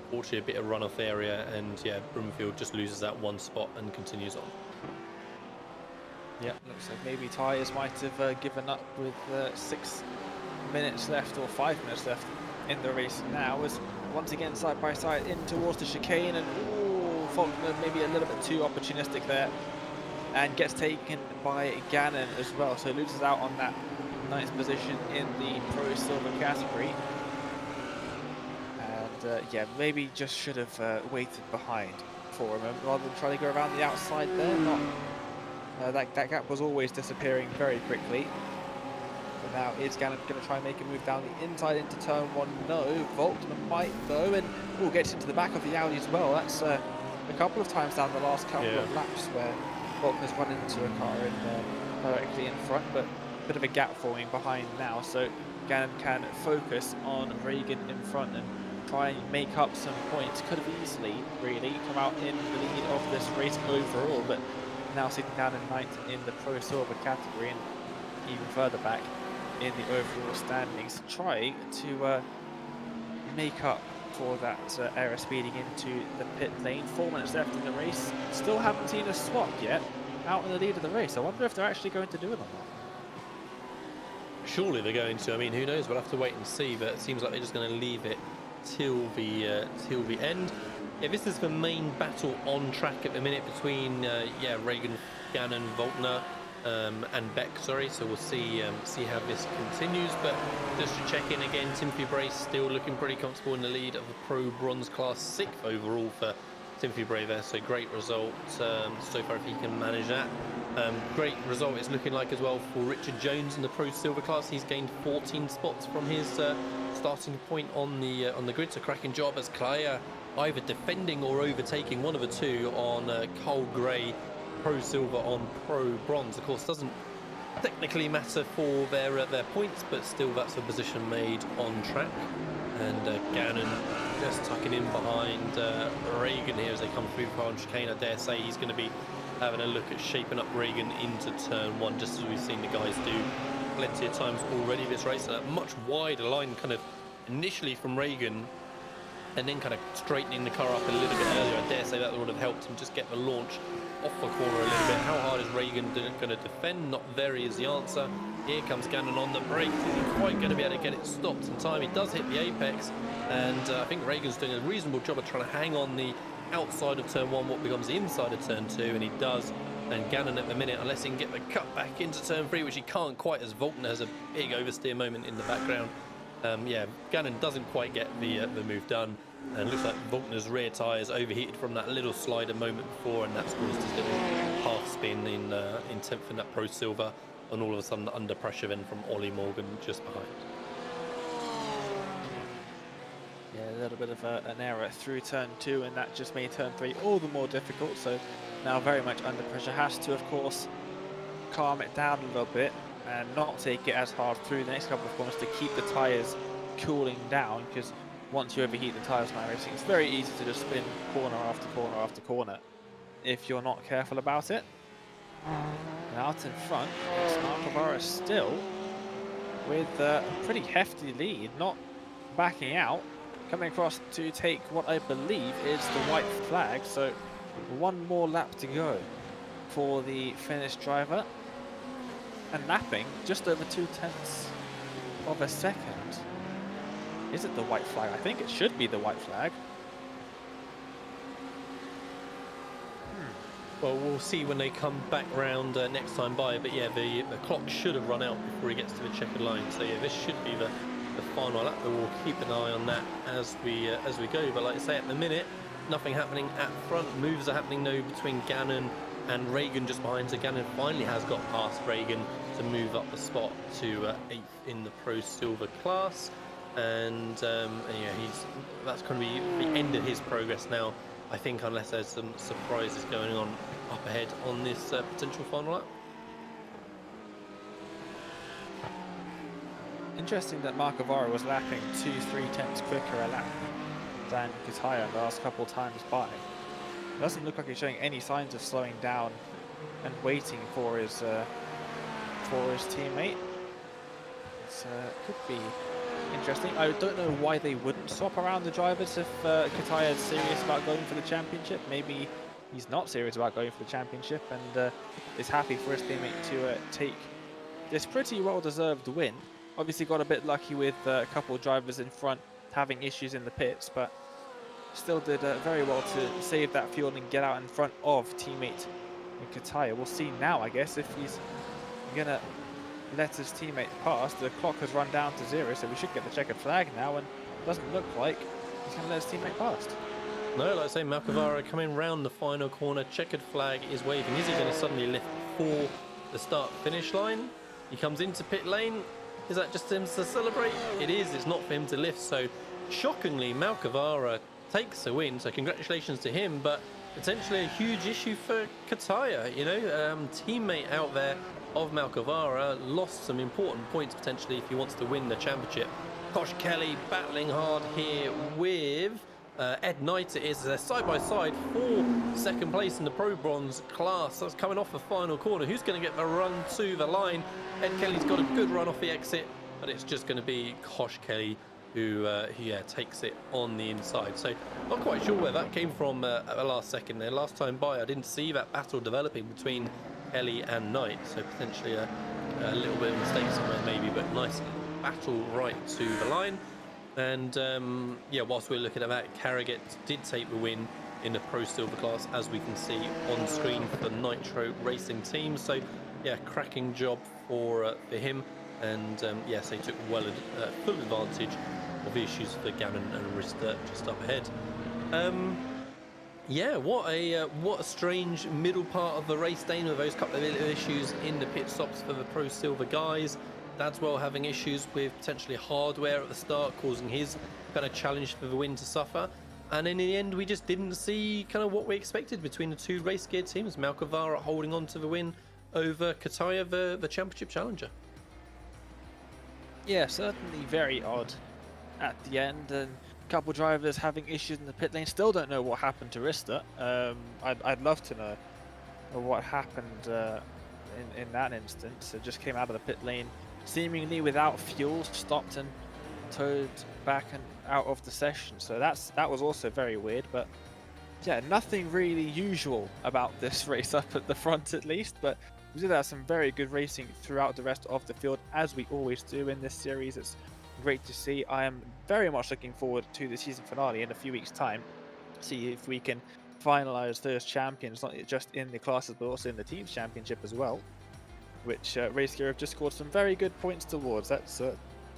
Speaker 5: fortunately a bit of runoff area, and yeah, Broomfield just loses that one spot and continues on.
Speaker 6: Yeah, looks like maybe tyres might have given up with 6 minutes left or 5 minutes left in the race now, as once again side by side in towards the chicane, and ooh, Faulkner maybe a little bit too opportunistic there and gets taken by Gannon as well, so loses out on that 9th position in the Pro Silver category. And yeah, maybe just should have waited behind for him rather than trying to go around the outside there. That gap was always disappearing very quickly. But now is Gannon going to try and make a move down the inside into turn 1? No, Faulkner might though, and gets into the back of the Audi as well. That's a couple of times down the last couple of laps where Faulkner's run into a car directly in front, but a bit of a gap forming behind now, so Gannon can focus on Regan in front and try and make up some points. Could have easily really come out in the lead of this race overall, but now sitting down in 9th in the Pro Silver category and even further back in the overall standings, try to make up for that error speeding into the pit lane. 4 minutes left in the race. Still haven't seen a swap yet out in the lead of the race. I wonder if they're actually going to do it or not.
Speaker 5: Surely they're going to. I mean, who knows? We'll have to wait and see, but it seems like they're just going to leave it till the end. Yeah, this is the main battle on track at the minute between Regan, Gannon, Faulkner, and Beck. Sorry, so we'll see how this continues. But just to check in again, Timothy Brace still looking pretty comfortable in the lead of the Pro Bronze class, 6th overall for Timothy Bray there. So great result so far if he can manage that. Great result it's looking like as well for Richard Jones in the Pro Silver class. He's gained 14 spots from his starting point on the grid. So cracking job as Claire either defending or overtaking, one of the two, on Cole Gray Pro Silver on Pro Bronze. Of course, doesn't technically matter for their points, but still that's a position made on track. And Gannon just tucking in behind Regan here as they come through the final chicane. I dare say he's going to be having a look at shaping up Regan into turn 1, just as we've seen the guys do plenty of times already this race. A much wider line kind of initially from Regan and then kind of straightening the car up a little bit earlier. I dare say that would have helped him just get the launch off the corner a little bit. How hard is Reagan going to defend? Not very is the answer. Here comes Gannon on the brakes. Is he quite going to be able to get it stopped in time? He does hit the apex, and I think Reagan's doing a reasonable job of trying to hang on the outside of turn 1, what becomes the inside of turn 2, and he does. And Gannon at the minute, unless he can get the cut back into turn 3, which he can't quite, as Volkner has a big oversteer moment in the background. Yeah, Gannon doesn't quite get the move done, and looks like Volkner's rear tyres overheated from that little slider moment before, and that's caused his little half spin in 10th in that Pro Silver, and all of a sudden under pressure then from Ollie Morgan just behind.
Speaker 6: Yeah, a little bit of an error through turn 2, and that just made turn 3 all the more difficult. So now very much under pressure. Has to, of course, calm it down a little bit and not take it as hard through the next couple of corners to keep the tyres cooling down, because once you overheat the tyres in iRacing, it's very easy to just spin corner after corner after corner if you're not careful about it. And out in front, it's Markovara still with a pretty hefty lead, not backing out, coming across to take what I believe is the white flag. So one more lap to go for the Finnish driver, and lapping just over 0.2 of a second. Is it the white flag? I think it should be the white flag.
Speaker 5: Well, we'll see when they come back round next time by, but yeah, the clock should have run out before he gets to the checkered line. So yeah, this should be the final lap, but we'll keep an eye on that as we go. But like I say, at the minute, nothing happening at front. Moves are happening though between Gannon and Reagan just behind. So Gannon finally has got past Reagan to move up the spot to 8th in the Pro Silver class. And yeah, that's going to be the end of his progress now, I think, unless there's some surprises going on up ahead on this potential final lap.
Speaker 6: Interesting that Markovara was lapping 2-3 tenths quicker a lap than Kataya the last couple times by. Doesn't look like he's showing any signs of slowing down and waiting for his teammate. It could be interesting. I don't know why they wouldn't swap around the drivers if Kataya is serious about going for the championship. Maybe he's not serious about going for the championship and is happy for his teammate to take this pretty well-deserved win. Obviously got a bit lucky with a couple of drivers in front having issues in the pits, but still did very well to save that fuel and get out in front of teammate Kataya. We'll see now, I guess, if he's gonna let his teammate pass. The clock has run down to 0, so we should get the checkered flag now, and it doesn't look like he's going to let his teammate pass.
Speaker 5: No, like I say, Markovara coming round the final corner. Checkered flag is waving. Is he going to suddenly lift before the start-finish line? He comes into pit lane. Is that just him to celebrate? It is. It's not for him to lift. So, shockingly, Markovara takes a win. So, congratulations to him. But potentially a huge issue for Kataya. You know, teammate out there of Markovara lost some important points potentially if he wants to win the championship. Kosh Kelly battling hard here with Ed Knight. It is side by side for second place in the Pro Bronze class. That's coming off the final corner. Who's going to get the run to the line? Ed Kelly's got a good run off the exit, but it's just going to be Kosh Kelly who takes it on the inside. So not quite sure where that came from at the last second there. Last time by, I didn't see that battle developing between Kelly and Knight, so potentially a little bit of a mistake somewhere maybe, but nice battle right to the line. And yeah, whilst we're looking at that, Carriget did take the win in the Pro Silver class, as we can see on screen for the Nitro Racing team. So yeah, cracking job for him, and yes, they took full advantage of the issues for Gannon and Rista just up ahead. Yeah, what a strange middle part of the race, Dane, with those couple of issues in the pit stops for the Pro Silver guys. Dadswell having issues with potentially hardware at the start, causing his kind of challenge for the win to suffer. And in the end, we just didn't see kind of what we expected between the two race gear teams. Markovara holding on to the win over Kataya, the championship challenger.
Speaker 6: Yeah, certainly very odd at the end, and a couple drivers having issues in the pit lane. Still don't know what happened to Rista. I'd love to know what happened in that instance. It just came out of the pit lane seemingly without fuel, stopped and towed back and out of the session. So that was also very weird. But yeah, nothing really usual about this race up at the front, at least. But we did have some very good racing throughout the rest of the field, as we always do in this series. It's great to see. I am very much looking forward to the season finale in a few weeks' time. See if we can finalize those champions, not just in the classes but also in the teams championship as well, which Race Gear have just scored some very good points towards. That's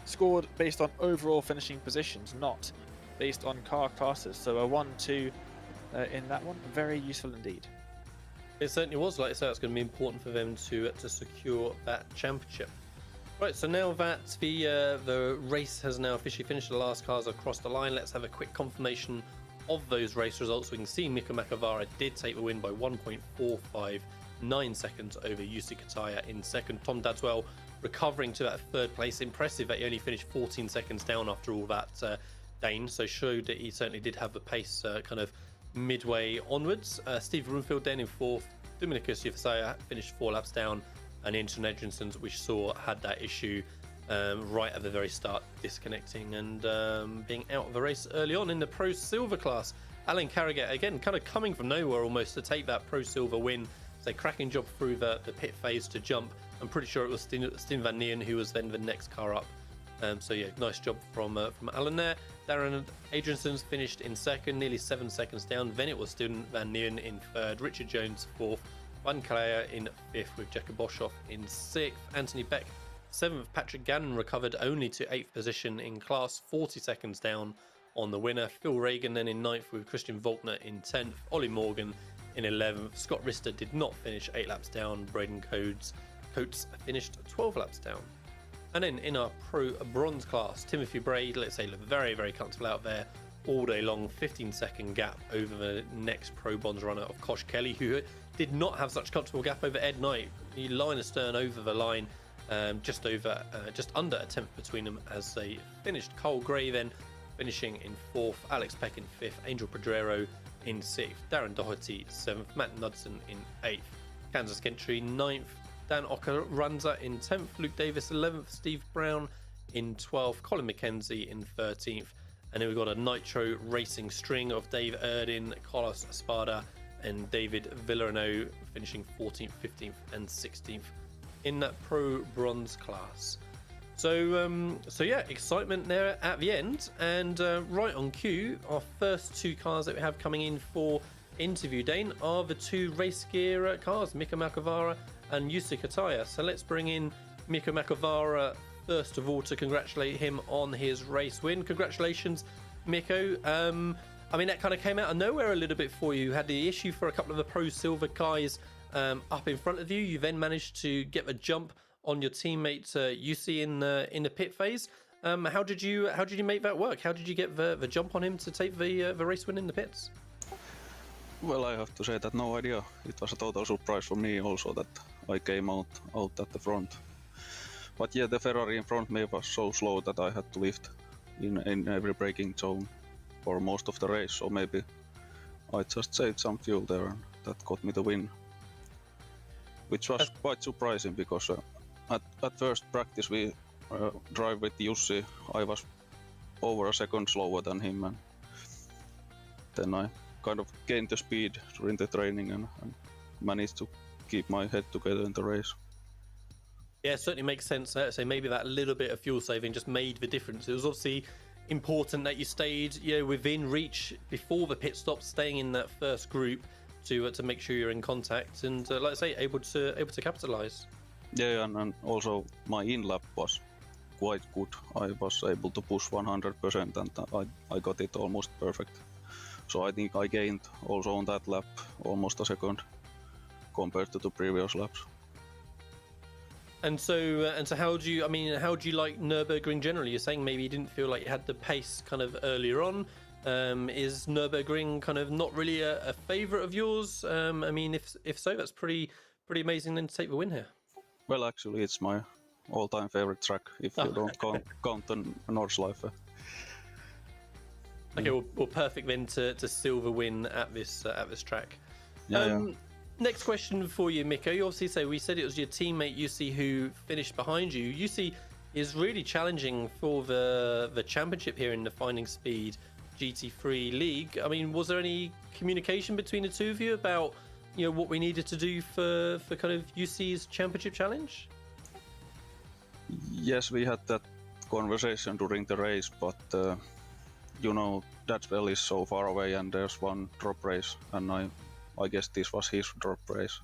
Speaker 6: scored based on overall finishing positions, not based on car classes. So a 1-2 in that one, very useful indeed.
Speaker 5: It certainly was. Like I say, it's going to be important for them to secure that championship. Right, so now that the race has now officially finished, the last cars are across the line, let's have a quick confirmation of those race results. We can see Mika Makavara did take the win by 1.459 seconds over Jussi Kataya in second. Tom Dadswell recovering to that third place. Impressive that he only finished 14 seconds down after all that, Dane. So showed that he certainly did have the pace kind of midway onwards. Steve Runfield then in fourth. Dominicus Yufasaya finished 4 laps down. And Anton Edrinsons, we saw, had that issue right at the very start, disconnecting and being out of the race early on in the Pro Silver class. Alan Carragher, again, kind of coming from nowhere almost to take that Pro Silver win. It's a cracking job through the pit phase to jump. I'm pretty sure it was Stijn van Neeren who was then the next car up. So yeah, nice job from Alan there. Darren Adriansons finished in second, nearly 7 seconds down. Then it was Stijn van Neeren in third, Richard Jones fourth, Van Kalea in fifth with Jacob Boshoff in sixth, Anthony Beck seventh. Patrick Gannon recovered only to 8th position in class, 40 seconds down on the winner. Phil Reagan then in 9th with Christian Volkner in 10th, Ollie Morgan in 11th. Scott Rister did not finish 8 laps down. Braden Coates finished 12 laps down. And then in our Pro Bronze class, Timothy Braid, let's say, looked very, very comfortable out there all day long. 15-second gap over the next Pro Bronze runner of Kosh Kelly, who did not have such comfortable gap over Ed Knight. He line astern over the line, just under a tenth between them as they finished. Cole Gray then finishing in 4th, Alex Peck in 5th, Angel Pedrero in 6th, Darren Doherty 7th, Matt Knudsen in 8th, Kansas Gentry 9th, Dan Ocaranza in 10th, Luke Davis 11th, Steve Brown in 12th, Colin McKenzie in 13th, and then we've got a Nitro Racing string of Dave Erdin, Carlos Espada and David Villarano finishing 14th, 15th and 16th in that Pro Bronze class. So yeah, excitement there at the end. And right on cue, our first 2 cars that we have coming in for interview, Dane, are the 2 Race Gear cars, Mika Makavara and Jussi Kataya. So let's bring in Mika Makavara first of all to congratulate him on his race win. Congratulations, Miko. I mean, that kind of came out of nowhere a little bit for you. You had the issue for a couple of the Pro Silver guys up in front of you. You then managed to get the jump on your teammate Jussi in the pit phase. How did you make that work? How did you get the jump on him to take the race win in the pits?
Speaker 7: Well, I have to say that no idea. It was a total surprise for me also that I came out at the front. But yeah, the Ferrari in front of me was so slow that I had to lift in every braking zone for most of the race, so maybe I just saved some fuel there and that got me the win. Which was quite surprising because at first practice we drive with Jussi, I was over a second slower than him, and then I kind of gained the speed during the training and managed to keep my head together in the race.
Speaker 5: Yeah, it certainly makes sense. So maybe that little bit of fuel saving just made the difference. It was obviously important that you stayed, within reach before the pit stop, staying in that first group to make sure you're in contact and, like I say, able to capitalize.
Speaker 7: Yeah, and also my in-lap was quite good. I was able to push 100% and I got it almost perfect. So I think I gained also on that lap almost a second compared to the previous laps.
Speaker 5: And so how do you like Nurburgring generally? You're saying maybe you didn't feel like you had the pace kind of earlier on. Is Nurburgring kind of not really a favourite of yours? I mean, if so, that's pretty amazing then to take the win here.
Speaker 7: Well, actually, it's my all-time favourite track if you don't count the Nordschleife.
Speaker 5: Okay, well, perfect then to silver win at this track.
Speaker 7: Yeah.
Speaker 5: Next question for you, Miko. You obviously say we said it was your teammate Jussi who finished behind you. Jussi is really challenging for the championship here in the FindingSpeed GT3 League. I mean, was there any communication between the two of you about, you know, what we needed to do for kind of UC's championship challenge?
Speaker 7: Yes, we had that conversation during the race, but you know, that well is so far away and there's one drop race, and I guess this was his drop race.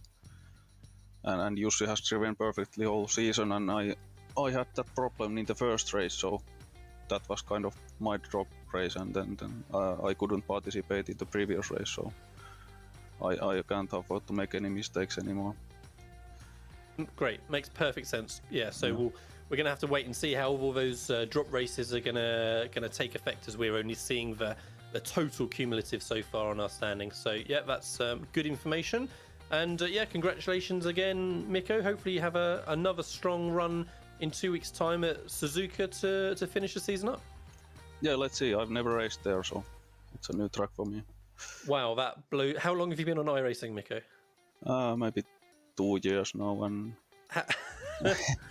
Speaker 7: And Jussi has driven perfectly all season, and I had that problem in the first race, so that was kind of my drop race, and then I couldn't participate in the previous race, so I can't afford to make any mistakes anymore.
Speaker 5: Great, makes perfect sense. Yeah, so we're gonna have to wait and see how all those drop races are gonna take effect, as we're only seeing the total cumulative so far on our standings. So yeah, that's good information. And yeah, congratulations again, Mikko. Hopefully you have another strong run in 2 weeks' time at Suzuka to finish the season up.
Speaker 7: Yeah, let's see. I've never raced there, so it's a new track for me.
Speaker 5: Wow, that blew. How long have you been on iRacing, Mikko?
Speaker 7: Maybe 2 years now, and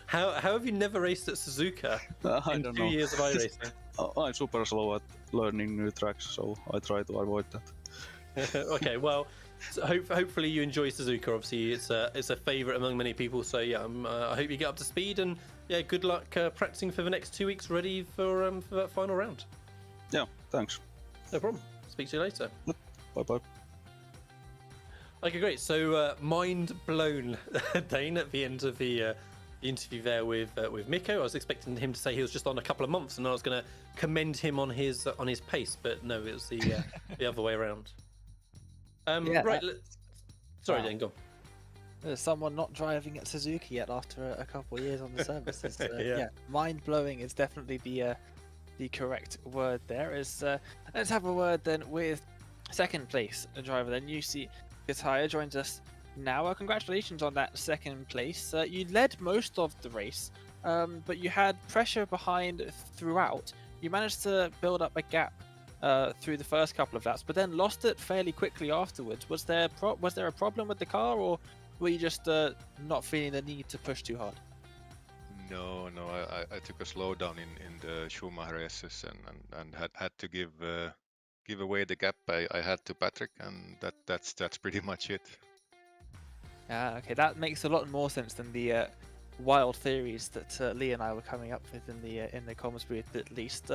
Speaker 5: how have you never raced at Suzuka
Speaker 7: I don't know.
Speaker 5: 2 years of iRacing?
Speaker 7: I'm super slow at learning new tracks, so I try to avoid that.
Speaker 5: Okay, well, so hopefully you enjoy Suzuka. Obviously, it's a favourite among many people. So yeah, I hope you get up to speed, and yeah, good luck practicing for the next 2 weeks, ready for that final round.
Speaker 7: Yeah, thanks.
Speaker 5: No problem. Speak to you later.
Speaker 7: Bye bye.
Speaker 5: Okay, great. So mind blown, Dane, at the end of the interview there with Mikko. I was expecting him to say he was just on a couple of months, and I was going to commend him on his pace, but no, it was the other way around.
Speaker 6: Yeah,
Speaker 5: right. Sorry,
Speaker 6: wow.
Speaker 5: Dane, go on.
Speaker 6: There's someone not driving at Suzuki yet after a couple of years on the service.
Speaker 5: Yeah.
Speaker 6: Mind blowing is definitely the correct word there. Let's have a word then with second place driver. Then UC Guitar joins us now. Congratulations on that second place. You led most of the race, but you had pressure behind throughout. You managed to build up a gap through the first couple of laps, but then lost it fairly quickly afterwards. Was there a problem with the car, or were you just not feeling the need to push too hard?
Speaker 8: No, I took a slowdown in the Schumacher SS and had to give away the gap I had to Patrick, and that's pretty much it.
Speaker 6: Okay, that makes a lot more sense than the wild theories that Lee and I were coming up with in the comms booth, at least.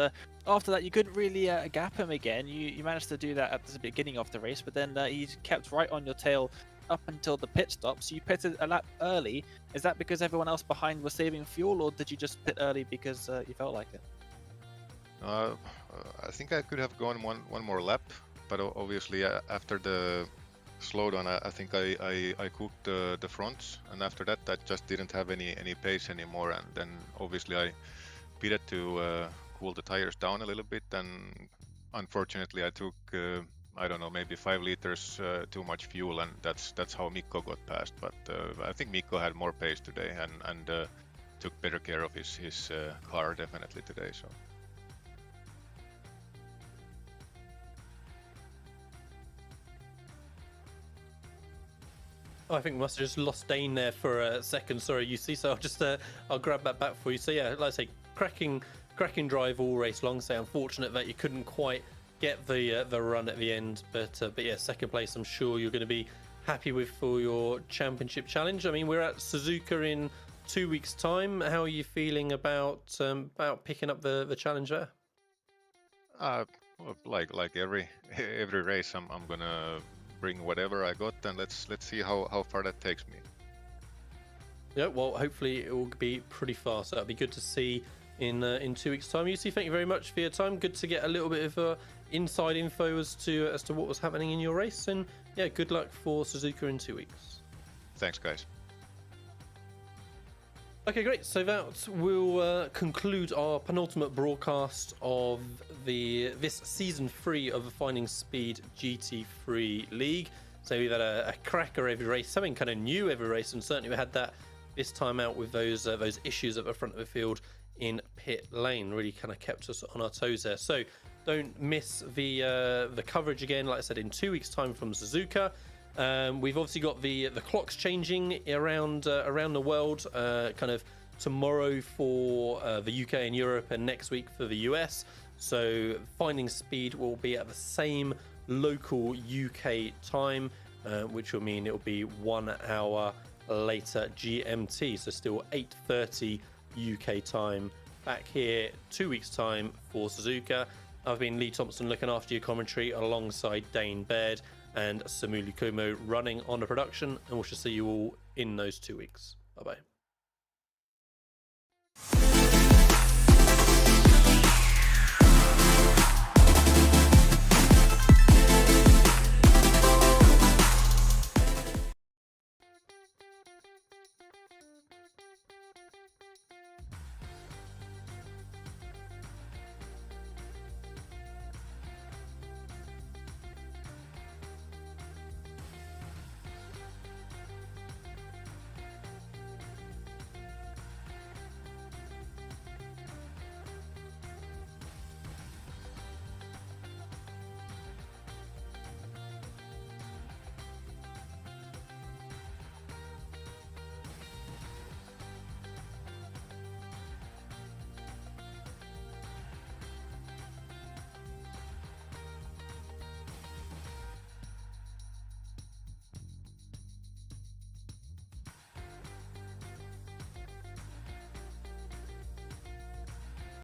Speaker 6: After that, you couldn't really gap him again. You managed to do that at the beginning of the race, but then he kept right on your tail up until the pit stop. So you pitted a lap early. Is that because everyone else behind was saving fuel, or did you just pit early because you felt like it?
Speaker 8: I think I could have gone one more lap, but obviously after the slowdown, I think I cooked the fronts, and after that I just didn't have any pace anymore, and then obviously I pitted to cool the tires down a little bit, and unfortunately I took I don't know, maybe 5 liters too much fuel, and that's how Mikko got past. But I think Mikko had more pace today and took better care of his car definitely today. So.
Speaker 5: Oh, I think we must have just lost Dane there for a second. Sorry, UC. So I'll grab that back for you. So yeah, like I say, cracking drive all race long. So unfortunate that you couldn't quite get the run at the end, but yeah, second place I'm sure you're going to be happy with for your championship challenge. I mean, we're at Suzuka in 2 weeks' time. How are you feeling about picking up the challenge there?
Speaker 8: Like every race, I'm gonna bring whatever I got, and let's see how far that takes me.
Speaker 5: Yeah, well, hopefully it will be pretty fast. That'll be good to see in 2 weeks' time. UC, thank you very much for your time. Good to get a little bit of inside info as to what was happening in your race, and yeah, good luck for Suzuka in 2 weeks.
Speaker 8: Thanks, guys.
Speaker 5: Okay, great. So that will conclude our penultimate broadcast of this season 3 of the FindingSpeed GT3 League. So we've had a cracker every race, something kind of new every race, and certainly we had that this time out with those issues at the front of the field in pit lane. Really kind of kept us on our toes there. So don't miss the coverage again, like I said, in 2 weeks' time from Suzuka. We've obviously got the clocks changing around the world, kind of tomorrow for the UK and Europe, and next week for the US. So FindingSpeed will be at the same local UK time, which will mean it will be 1 hour later GMT. So still 8:30 UK time. Back here 2 weeks time for Suzuka. I've been Lee Thompson looking after your commentary alongside Dane Baird and Samuli Kumo running on the production, and we shall see you all in those 2 weeks. Bye bye.